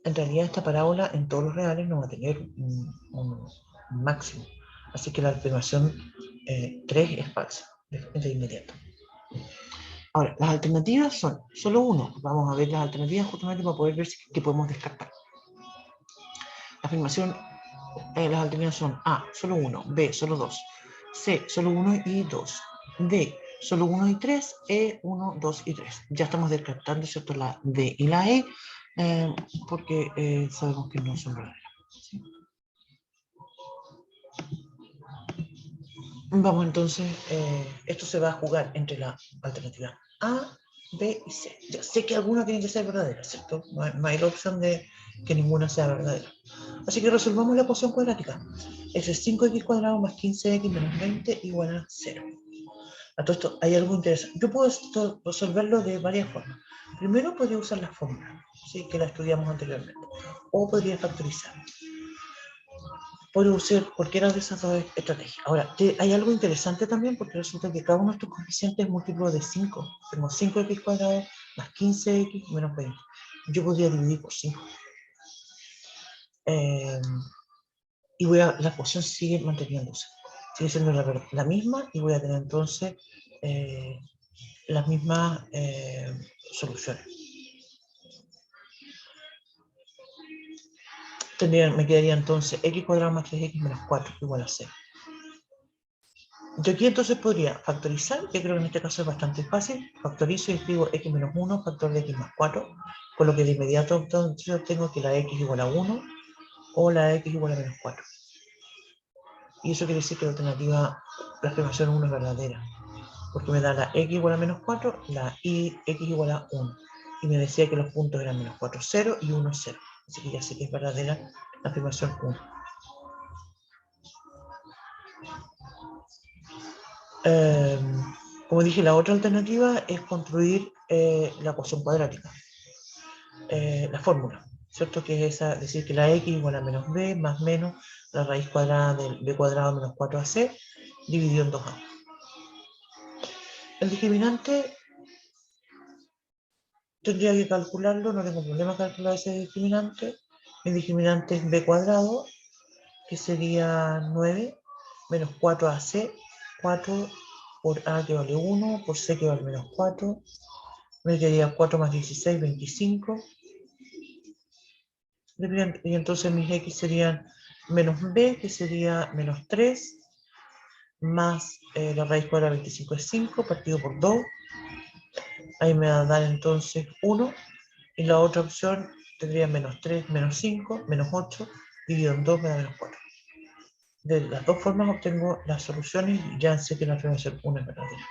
En realidad esta parábola en todos los reales no va a tener un máximo. Así que la afirmación 3 es falsa, de inmediato. Ahora, las alternativas son solo uno. Vamos a ver las alternativas justamente para poder ver qué podemos descartar. La afirmación, las alternativas son A, solo 1, B, solo 2, C, solo 1 y 2, D, solo 1 y 3, E, 1, 2 y 3. Ya estamos descartando, ¿cierto?, la D y la E, porque sabemos que no son verdaderas. ¿Sí? Vamos entonces, esto se va a jugar entre la alternativa A, B y C. Ya sé que alguna tiene que ser verdadera, ¿cierto? No hay la opción de que ninguna sea verdadera. Así que resolvamos la ecuación cuadrática. Ese es 5x cuadrado más 15x menos 20 igual a 0. A todo esto hay algo interesante. Yo puedo resolverlo de varias formas. Primero podría usar la fórmula, ¿sí?, que la estudiamos anteriormente. O podría factorizar. Puedo usar cualquiera de esas dos estrategias. Ahora, hay algo interesante también, porque resulta que cada uno de estos coeficientes es múltiplo de 5. Tengo 5x cuadrado más 15x menos 20. Yo podría dividir por 5. Y la ecuación sigue manteniéndose. Sigue siendo la misma y voy a tener entonces las mismas soluciones. Me quedaría entonces x cuadrado más 3x menos 4 igual a 0. Yo aquí entonces podría factorizar, que creo que en este caso es bastante fácil. Factorizo y escribo x menos 1 factor de x más 4, con lo que de inmediato entonces yo tengo que la x igual a 1 o la x igual a menos 4. Y eso quiere decir que la alternativa, la afirmación 1 es verdadera, porque me da la x igual a menos 4, la x igual a 1. Y me decía que los puntos eran menos 4, 0 y 1, 0. Así que ya sé que es verdadera la afirmación 1. Como dije, la otra alternativa es construir la ecuación cuadrática, la fórmula, ¿cierto? Que es esa, decir que la x igual a menos b más menos la raíz cuadrada del b cuadrado menos 4ac dividido en 2a. El discriminante tendría que calcularlo, no tengo problema calcular ese discriminante. El discriminante es b cuadrado, que sería 9 menos 4ac, 4 por a que vale 1, por c que vale menos 4, me quedaría 4 más 16, 25. Y entonces mis x serían menos b, que sería menos 3, más la raíz cuadrada de 25 es 5, partido por 2. Ahí me va a dar entonces 1. Y la otra opción tendría menos 3, menos 5, menos 8, dividido en 2 me da menos 4. De las dos formas obtengo las soluciones y ya sé que la afirmación 1 es verdadera.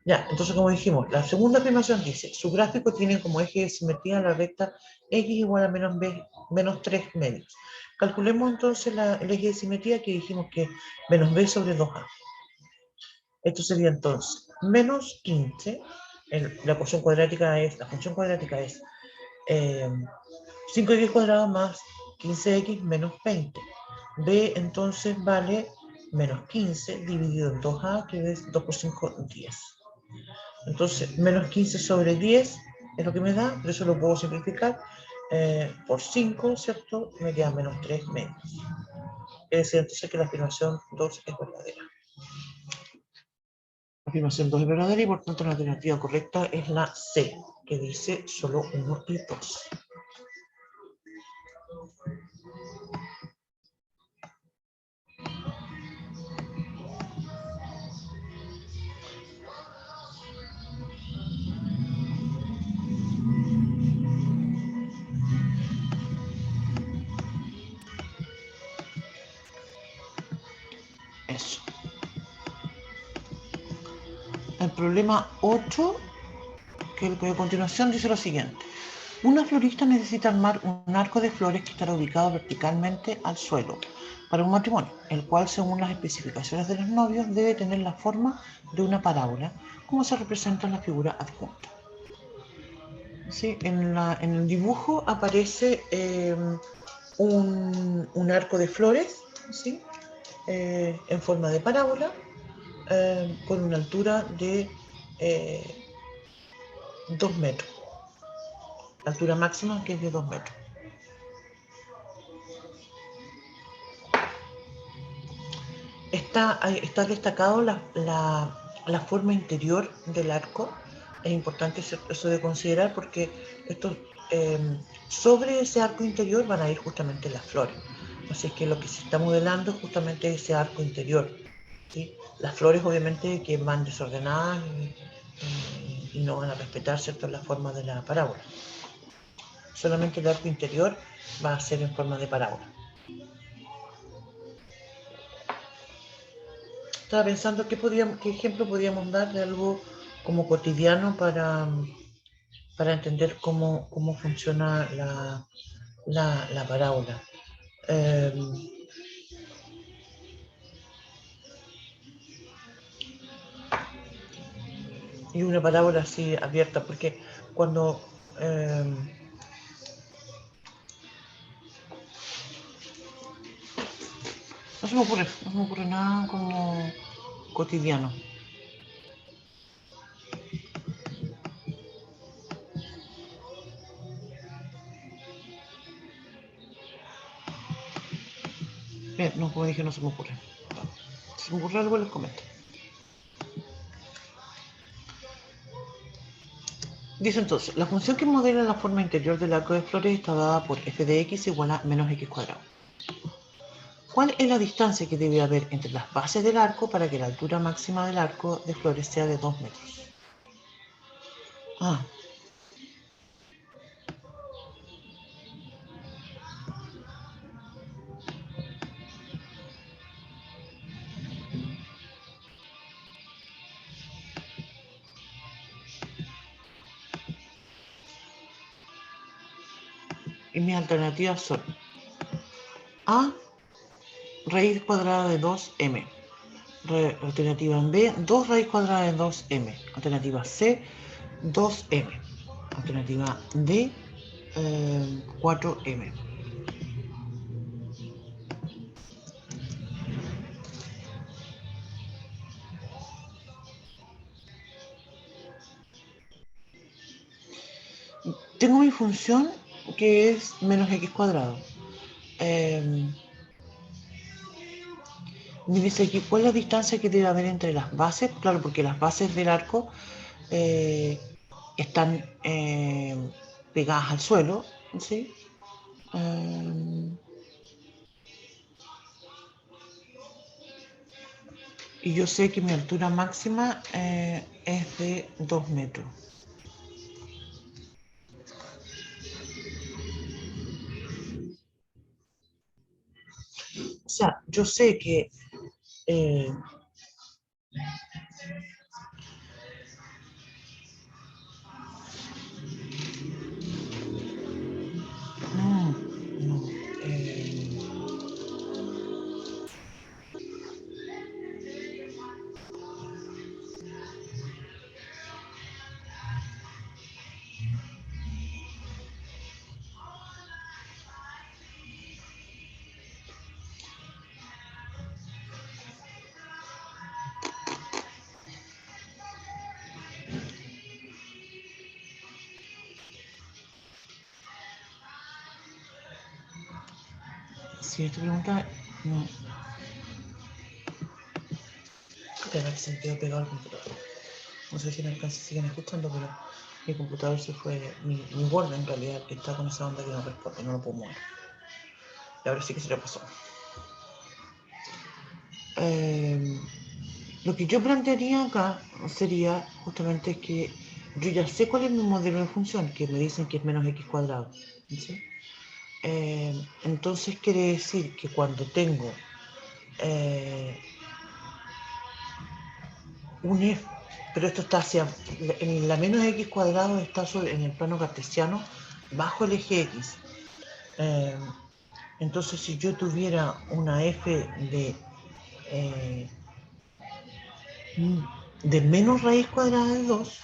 Ya, entonces como dijimos, la segunda afirmación dice, su gráfico tiene como eje de simetría la recta x igual a menos, b, menos 3 medios. Calculemos entonces el eje de simetría que dijimos que es menos b sobre 2a. Esto sería entonces menos 15, la función cuadrática es 5x cuadrado más 15x menos 20. B entonces vale menos 15 dividido en 2a, que es 2 por 5, 10. Entonces, menos 15 sobre 10 es lo que me da, pero eso lo puedo simplificar por 5, ¿cierto? Me queda menos 3 medios. Es decir, entonces que la afirmación 2 es verdadera. La afirmación 2 es verdadera y por tanto la alternativa correcta es la C, que dice solo 1 y 2. Eso. El problema 8, que a continuación dice lo siguiente. Una florista necesita armar un arco de flores que estará ubicado verticalmente al suelo para un matrimonio, el cual, según las especificaciones de los novios, debe tener la forma de una parábola, como se representa en la figura adjunta. ¿Sí? En el dibujo aparece un arco de flores, ¿sí? En forma de parábola, con una altura de 2 metros. La altura máxima que es de 2 metros. Está destacado la forma interior del arco. Es importante eso de considerar porque sobre ese arco interior van a ir justamente las flores. Así que lo que se está modelando es justamente ese arco interior, ¿sí? Las flores obviamente que van desordenadas y no van a respetar, ¿cierto?, la forma de la parábola. Solamente el arco interior va a ser en forma de parábola. Estaba pensando qué ejemplo podríamos dar de algo como cotidiano para entender cómo funciona la parábola. Eh, y una parábola así abierta, porque cuando... no se me ocurre nada como cotidiano. Bien, no, como dije, no se me ocurre. Si se me ocurre algo, les comento. Dice entonces, la función que modela la forma interior del arco de flores está dada por f de x igual a menos x cuadrado. ¿Cuál es la distancia que debe haber entre las bases del arco para que la altura máxima del arco de flores sea de 2 metros? Ah, y mis alternativas son A, raíz cuadrada de 2m. Alternativa B, 2 raíz cuadrada de 2m. Alternativa C, 2m. Alternativa D, 4m. Tengo mi función que es menos x cuadrado. Me dice aquí, ¿cuál es la distancia que debe haber entre las bases? Claro, porque las bases del arco están pegadas al suelo, ¿sí? Y yo sé que mi altura máxima es de 2 metros. O sea, yo sé que Si esta pregunta no. Tengo el sentido pegado al computador. No sé si me alcanza, siguen escuchando, pero mi computador se fue, mi Word en realidad está con esa onda que no responde, no lo puedo mover. Y ahora sí que se le pasó. Lo que yo plantearía acá sería justamente que yo ya sé cuál es mi modelo de función, que me dicen que es menos x cuadrado. ¿Sí? Entonces quiere decir que cuando tengo un f, pero esto está hacia, en la menos x cuadrado está en el plano cartesiano bajo el eje x. Entonces si yo tuviera una f de menos raíz cuadrada de 2,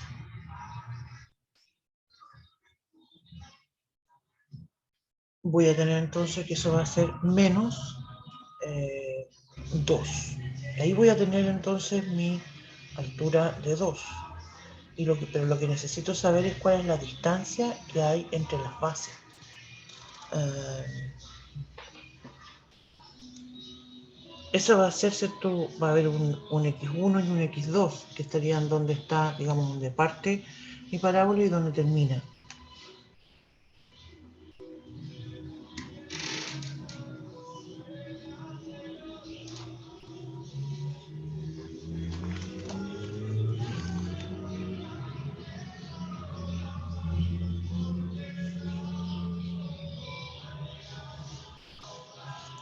voy a tener entonces que eso va a ser menos 2. Ahí voy a tener entonces mi altura de 2. Pero lo que necesito saber es cuál es la distancia que hay entre las bases. Eso va a hacerse tú, va a haber un x1 y un x2 que estarían donde está, digamos, donde parte mi parábola y donde termina.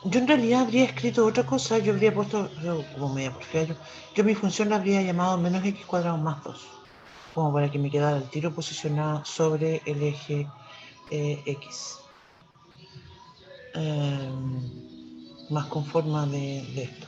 Yo en realidad habría escrito otra cosa, yo habría puesto, como media porfía, yo mi función la habría llamado menos x cuadrado más 2, como para que me quedara el tiro posicionado sobre el eje x. Más con forma de esto.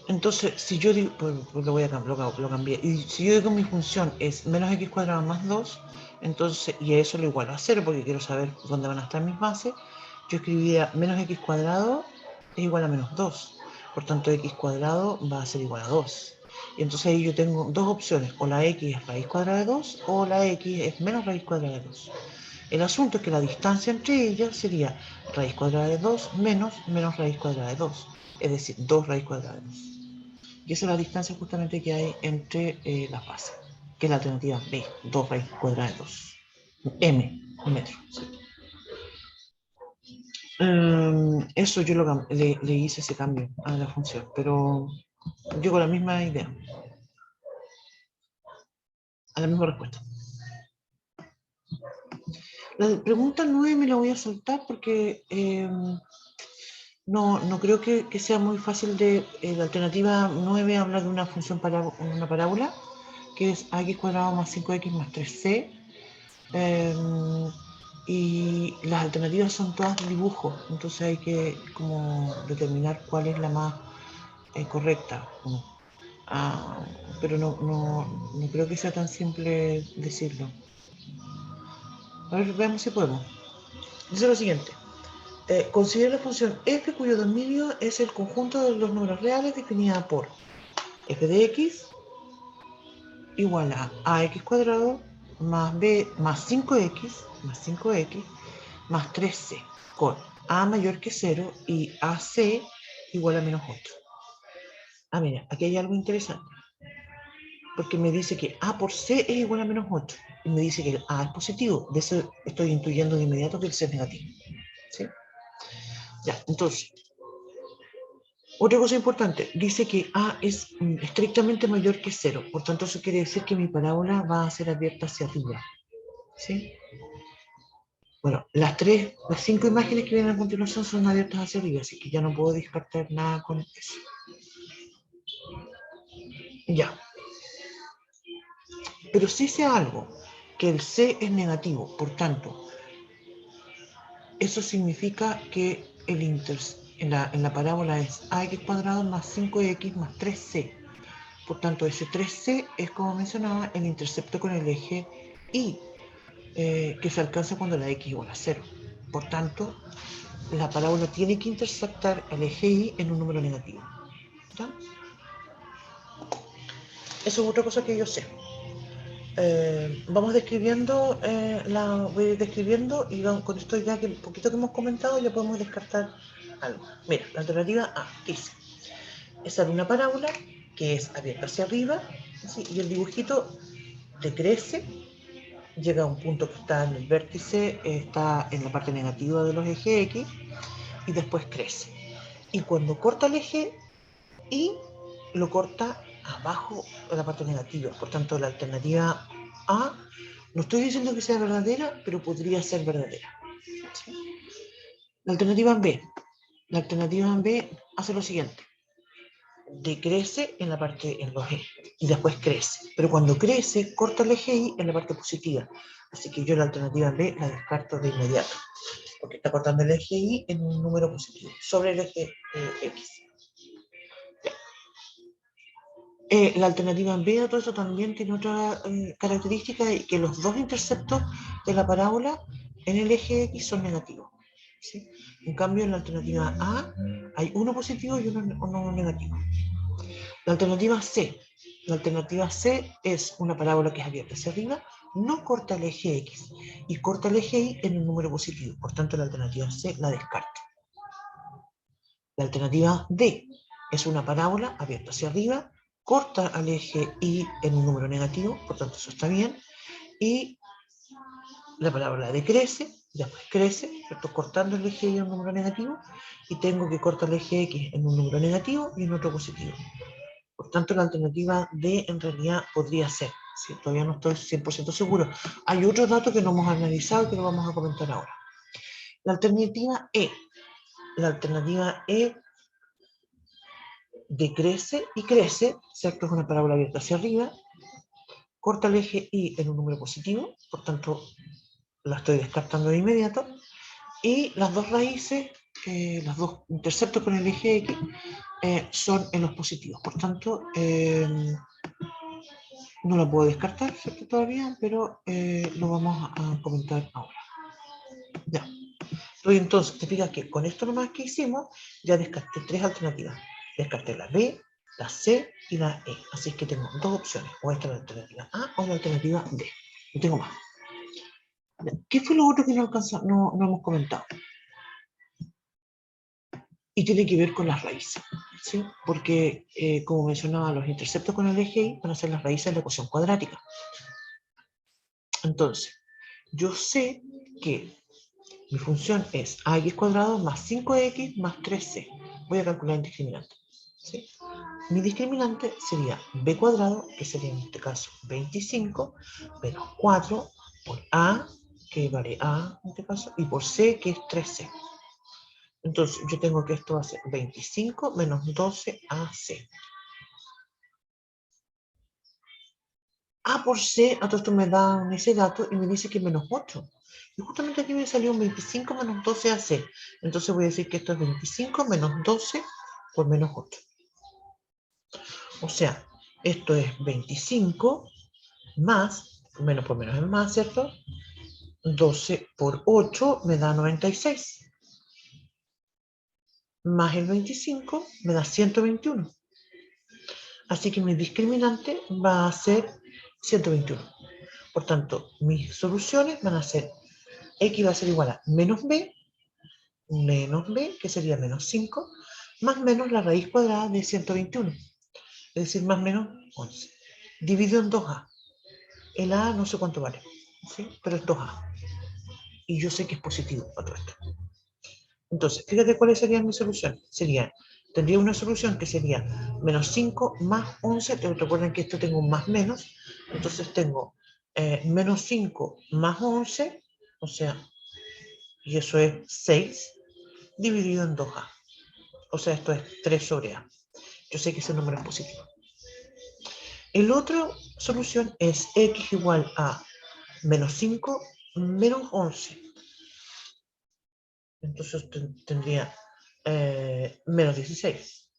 Entonces, si yo digo, pues lo cambié, y si yo digo mi función es menos x cuadrado más 2, entonces, y a eso lo igualo a 0, porque quiero saber dónde van a estar mis bases, yo escribiría menos x cuadrado es igual a menos 2, por tanto x cuadrado va a ser igual a 2. Y entonces ahí yo tengo dos opciones, o la x es raíz cuadrada de 2, o la x es menos raíz cuadrada de 2. El asunto es que la distancia entre ellas sería raíz cuadrada de 2 menos raíz cuadrada de 2, es decir, 2 raíz cuadrada de 2. Y esa es la distancia justamente que hay entre las bases, que es la alternativa B, 2 raíz cuadrada de 2. M, metro. Sí. Eso yo le hice ese cambio a la función, pero yo con la misma idea, a la misma respuesta. La pregunta 9 me la voy a saltar porque no creo que sea muy fácil de... la alternativa 9 habla de una función una parábola, que es ax cuadrado más 5x más 3c. Y las alternativas son todas de dibujo, entonces hay que como determinar cuál es la más correcta. Ah, pero no creo que sea tan simple decirlo. A ver, veamos si podemos. Dice lo siguiente. Considera la función f cuyo dominio es el conjunto de los números reales definida por f de x igual a ax cuadrado más b más 5x más 3c con a mayor que 0 y ac igual a menos 8. Ah, mira, aquí hay algo interesante, porque me dice que a por c es igual a menos 8 y me dice que el a es positivo. De eso estoy intuyendo de inmediato que el c es negativo. ¿Sí? Ya, entonces, otra cosa importante, dice que a es estrictamente mayor que 0, por tanto eso quiere decir que mi parábola va a ser abierta hacia arriba. ¿Sí? Bueno, las 5 imágenes que vienen a continuación son abiertas hacia arriba, así que ya no puedo descartar nada con eso. Ya. Pero sí sé algo, que el C es negativo, por tanto, eso significa que en la parábola es ax cuadrado más 5x más 3c. Por tanto, ese 3c es, como mencionaba, el intercepto con el eje y, que se alcanza cuando la x igual a 0. Por tanto, la parábola tiene que intersectar el eje Y en un número negativo. ¿Ya? Eso es otra cosa que yo sé. Vamos describiendo, voy a ir describiendo y con esto ya que un poquito que hemos comentado ya podemos descartar algo. Mira, la alternativa A dice, esa de una parábola que es abierta hacia arriba, ¿sí? Y el dibujito decrece, llega a un punto que está en el vértice, está en la parte negativa de los ejes X y después crece. Y cuando corta el eje Y, lo corta abajo de la parte negativa. Por tanto, la alternativa A, no estoy diciendo que sea verdadera, pero podría ser verdadera. ¿Sí? La alternativa B. La alternativa B hace lo siguiente. Decrece en la parte, en los ejes, y después crece. Pero cuando crece, corta el eje Y en la parte positiva. Así que yo la alternativa B la descarto de inmediato, porque está cortando el eje Y en un número positivo, sobre el eje X. La alternativa B a todo eso también tiene otra característica, y que los dos interceptos de la parábola en el eje X son negativos. ¿Sí? En cambio, en la alternativa A hay uno positivo y uno negativo. La alternativa C. La alternativa C es una parábola que es abierta hacia arriba, no corta el eje X y corta el eje Y en un número positivo. Por tanto, la alternativa C la descarto. La alternativa D es una parábola abierta hacia arriba, corta al eje Y en un número negativo, por tanto eso está bien, y la parábola decrece, después crece, ¿cierto? Cortando el eje Y en un número negativo, y tengo que cortar el eje X en un número negativo y en otro positivo. Por tanto, la alternativa D en realidad podría ser, ¿sí? Todavía no estoy 100% seguro. Hay otros datos que no hemos analizado que lo vamos a comentar ahora. La alternativa E decrece y crece, ¿cierto? Es una parábola abierta hacia arriba, corta el eje Y en un número positivo, por tanto la estoy descartando de inmediato, y las dos raíces, los dos interceptos con el eje X son en los positivos, por tanto no la puedo descartar, ¿cierto? Todavía, pero lo vamos a comentar ahora. Ya. Y entonces, te fijas que con esto nomás que hicimos, ya descarté tres alternativas. Descarté la B, la C y la E. Así es que tengo dos opciones. O esta es la alternativa A o la alternativa D. No tengo más. ¿Qué fue lo otro que no hemos comentado? Y tiene que ver con las raíces. ¿Sí? Porque, como mencionaba, los interceptos con el eje Y van a ser las raíces de la ecuación cuadrática. Entonces, yo sé que mi función es ax cuadrado más 5x más 3c. Voy a calcular el discriminante. ¿Sí? Mi discriminante sería b cuadrado, que sería en este caso 25, menos 4 por a, que vale a en este caso, y por c, que es 3c. Entonces yo tengo que esto va a ser 25 menos 12ac. A por c, a todo esto me da ese dato y me dice que menos 8. Y justamente aquí me salió un 25 menos 12ac. Entonces voy a decir que esto es 25 menos 12 por menos 8. O sea, esto es 25 más, menos por menos es más, ¿cierto? 12 por 8 me da 96. Más el 25 me da 121. Así que mi discriminante va a ser 121. Por tanto, mis soluciones van a ser x va a ser igual a menos b, que sería menos 5, más menos la raíz cuadrada de 121, es decir, más menos 11. Dividido en 2a. El a no sé cuánto vale, ¿sí? Pero es 2a. Y yo sé que es positivo para todo esto. Entonces, fíjate cuáles serían mis soluciones. Tendría una solución que sería menos 5 más 11. Recuerden que esto tengo un más menos. Entonces tengo menos 5 más 11, o sea, y eso es 6, dividido en 2a. O sea, esto es 3 sobre a. Yo sé que ese número es positivo. El otra solución es x igual a menos 5 menos 11. Entonces tendría menos 16.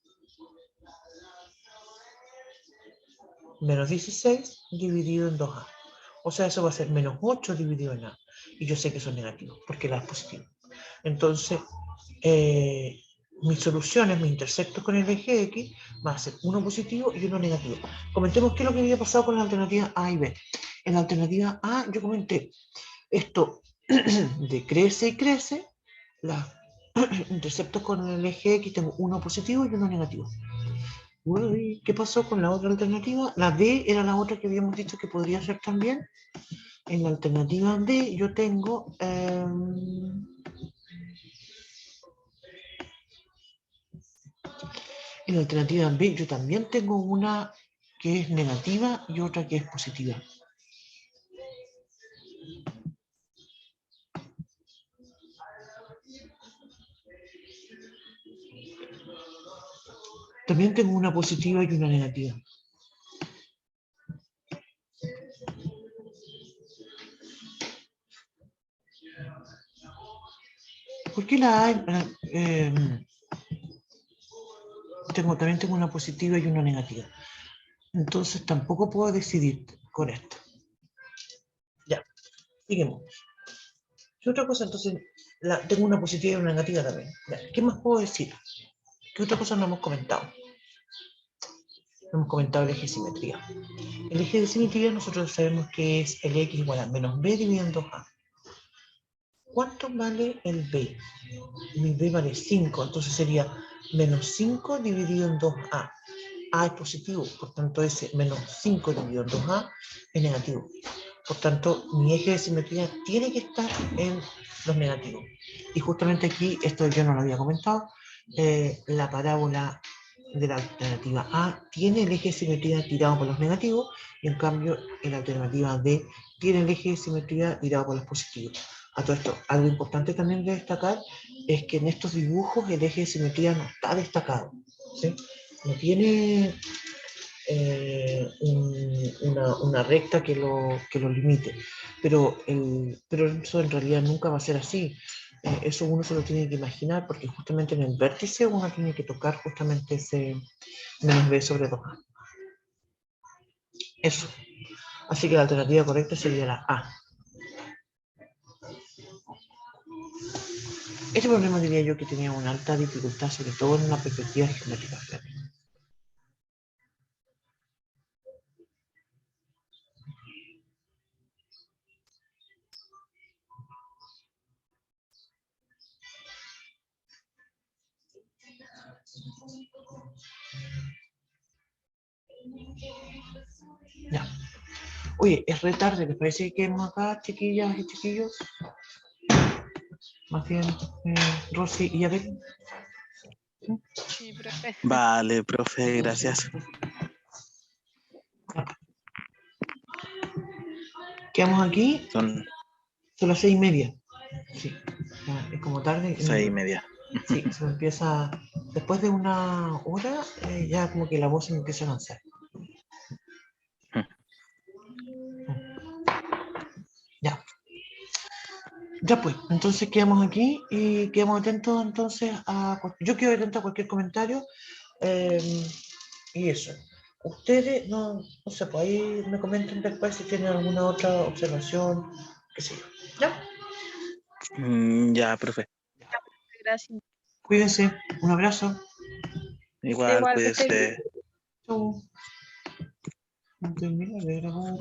Menos 16 dividido en 2a. O sea, eso va a ser menos 8 dividido en a. Y yo sé que eso es negativo, porque la es positivo. Entonces, mis soluciones, mis intersectos con el eje X, va a ser uno positivo y uno negativo. Comentemos qué es lo que había pasado con la alternativa A y B. En la alternativa A yo comenté esto decrece y crece, los interceptos con el eje X tengo uno positivo y uno negativo. Uy, ¿qué pasó con la otra alternativa? La D era la otra que habíamos dicho que podría ser también. En la alternativa D yo tengo en la alternativa B yo también tengo una que es negativa y otra que es positiva. También tengo una positiva y una negativa. ¿Por qué la A? También tengo una positiva y una negativa. Entonces tampoco puedo decidir con esto. Ya, seguimos. ¿Qué otra cosa? Entonces, tengo una positiva y una negativa también. Ya, ¿qué más puedo decir? ¿Qué otra cosa no hemos comentado? No hemos comentado el eje de simetría. El eje de simetría nosotros sabemos que es el x igual a menos b dividido en 2a. ¿Cuánto vale el b? Mi b vale 5, entonces sería menos 5 dividido en 2a. A es positivo, por tanto ese menos 5 dividido en 2a es negativo. Por tanto, mi eje de simetría tiene que estar en los negativos. Y justamente aquí, esto yo no lo había comentado, la parábola de la alternativa A tiene el eje de simetría tirado por los negativos, y en cambio, en la alternativa D tiene el eje de simetría tirado por los positivos. A todo esto, algo importante también de destacar es que en estos dibujos el eje de simetría no está destacado, ¿sí? No tiene una recta que lo limite, pero eso en realidad nunca va a ser así. Eso uno se lo tiene que imaginar, porque justamente en el vértice uno tiene que tocar justamente ese menos b sobre 2a. Eso. Así que la alternativa correcta sería la A. Este problema diría yo que tenía una alta dificultad, sobre todo en una perspectiva geométrica. Ya. Oye, es re tarde, ¿les parece que quedemos acá, chiquillas y chiquillos? Más bien, Rosy y Abel. Sí, profe. Vale, profe, gracias. Quedamos aquí, Son son las 6:30. Sí, ya, es como tarde. 6:30. Sí, se me empieza, después de una hora, ya como que la voz se me empieza a cansar. Ya. Ya pues, entonces quedamos aquí y quedamos atentos entonces yo quedo atento a cualquier comentario y eso. Ustedes, no sé, pues ahí me comentan después si tienen alguna otra observación, qué sé yo. ¿Ya? Ya, profe. Gracias. Cuídense, un abrazo. Igual, Igual que esté bien. cuídese. Chau. No termino de grabar.